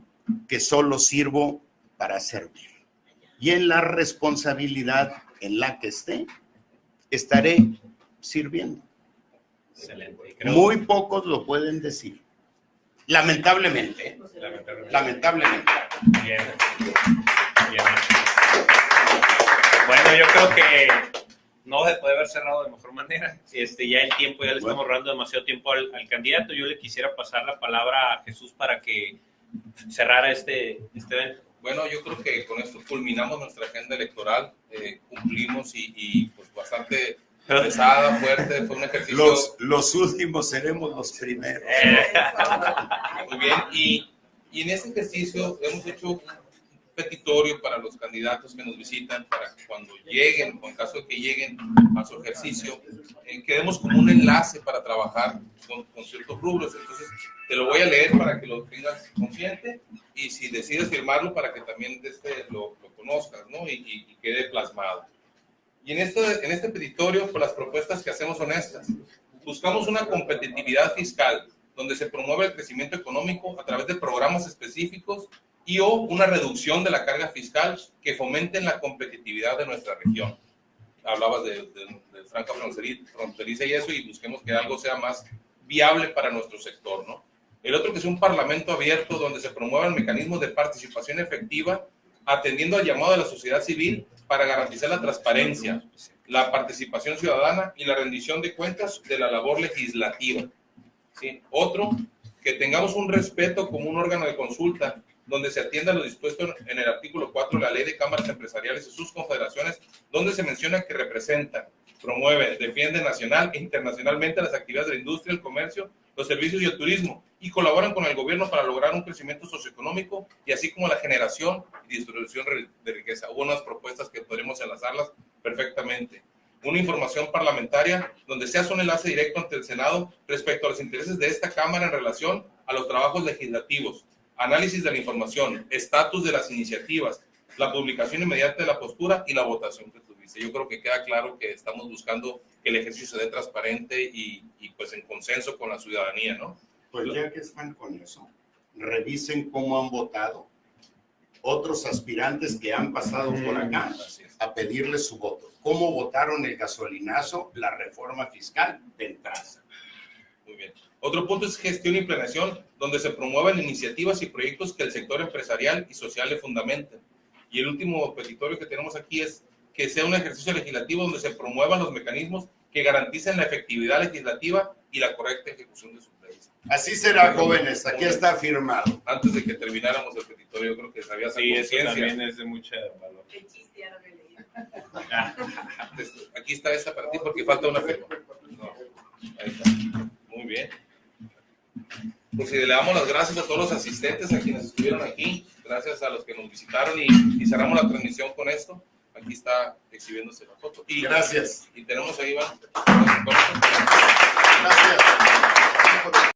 que solo sirvo para servir. Y en la responsabilidad en la que estaré sirviendo. Excelente. Muy pocos lo pueden decir. Lamentablemente. Lamentablemente. Bien. Bueno, yo creo que no se puede haber cerrado de mejor manera. Ya el tiempo, ya le estamos dando demasiado tiempo al candidato. Yo le quisiera pasar la palabra a Jesús para que cerrara este evento. Bueno, yo creo que con esto culminamos nuestra agenda electoral, cumplimos y pues bastante pesada, fuerte, fue un ejercicio. Los últimos seremos los primeros. Muy bien, y en este ejercicio hemos hecho un petitorio para los candidatos que nos visitan, para que cuando lleguen, o en caso de que lleguen a su ejercicio, quedemos como un enlace para trabajar con ciertos rubros. Entonces, te lo voy a leer para que lo tengas consciente y si decides firmarlo para que también lo conozcas, ¿no? Y quede plasmado. Y en este petitorio, pues las propuestas que hacemos son estas. Buscamos una competitividad fiscal donde se promueve el crecimiento económico a través de programas específicos y o una reducción de la carga fiscal que fomenten la competitividad de nuestra región. Hablabas de franja fronteriza y eso, y busquemos que algo sea más viable para nuestro sector, ¿no? El otro que es un parlamento abierto donde se promuevan mecanismos de participación efectiva atendiendo al llamado de la sociedad civil para garantizar la transparencia, la participación ciudadana y la rendición de cuentas de la labor legislativa. ¿Sí? Otro, que tengamos un respeto como un órgano de consulta donde se atienda lo dispuesto en el artículo 4 de la Ley de Cámaras Empresariales y sus confederaciones, donde se menciona que representan, promueven, defienden nacional e internacionalmente las actividades de la industria, el comercio, los servicios y el turismo, y colaboran con el gobierno para lograr un crecimiento socioeconómico y así como la generación y distribución de riqueza. Hubo unas propuestas que podremos enlazarlas perfectamente. Una información parlamentaria donde se hace un enlace directo ante el Senado respecto a los intereses de esta Cámara en relación a los trabajos legislativos, análisis de la información, estatus de las iniciativas, la publicación inmediata de la postura y la votación que tuviste. Yo creo que queda claro que estamos buscando que el ejercicio se dé transparente y pues en consenso con la ciudadanía, ¿no? Pues ya que están con eso, revisen cómo han votado otros aspirantes que han pasado por acá a pedirles su voto. ¿Cómo votaron el gasolinazo, la reforma fiscal de entrada? Muy bien. Otro punto es gestión y planeación, donde se promueven iniciativas y proyectos que el sector empresarial y social le fundamenten. Y el último petitorio que tenemos aquí es que sea un ejercicio legislativo donde se promuevan los mecanismos que garanticen la efectividad legislativa y la correcta ejecución de sus leyes. Así será, jóvenes. Aquí está firmado. Antes de que termináramos el petitorio, yo creo que sabía esa conciencia. Eso también es de mucha valor. El chiste ya no me leí. Aquí está esta para ti porque falta una firma. No. Ahí está. Muy bien. Pues le damos las gracias a todos los asistentes, a quienes estuvieron aquí, gracias a los que nos visitaron y cerramos la transmisión con esto. Aquí está exhibiéndose la foto. Y, gracias. Y tenemos ahí, Iván. Gracias.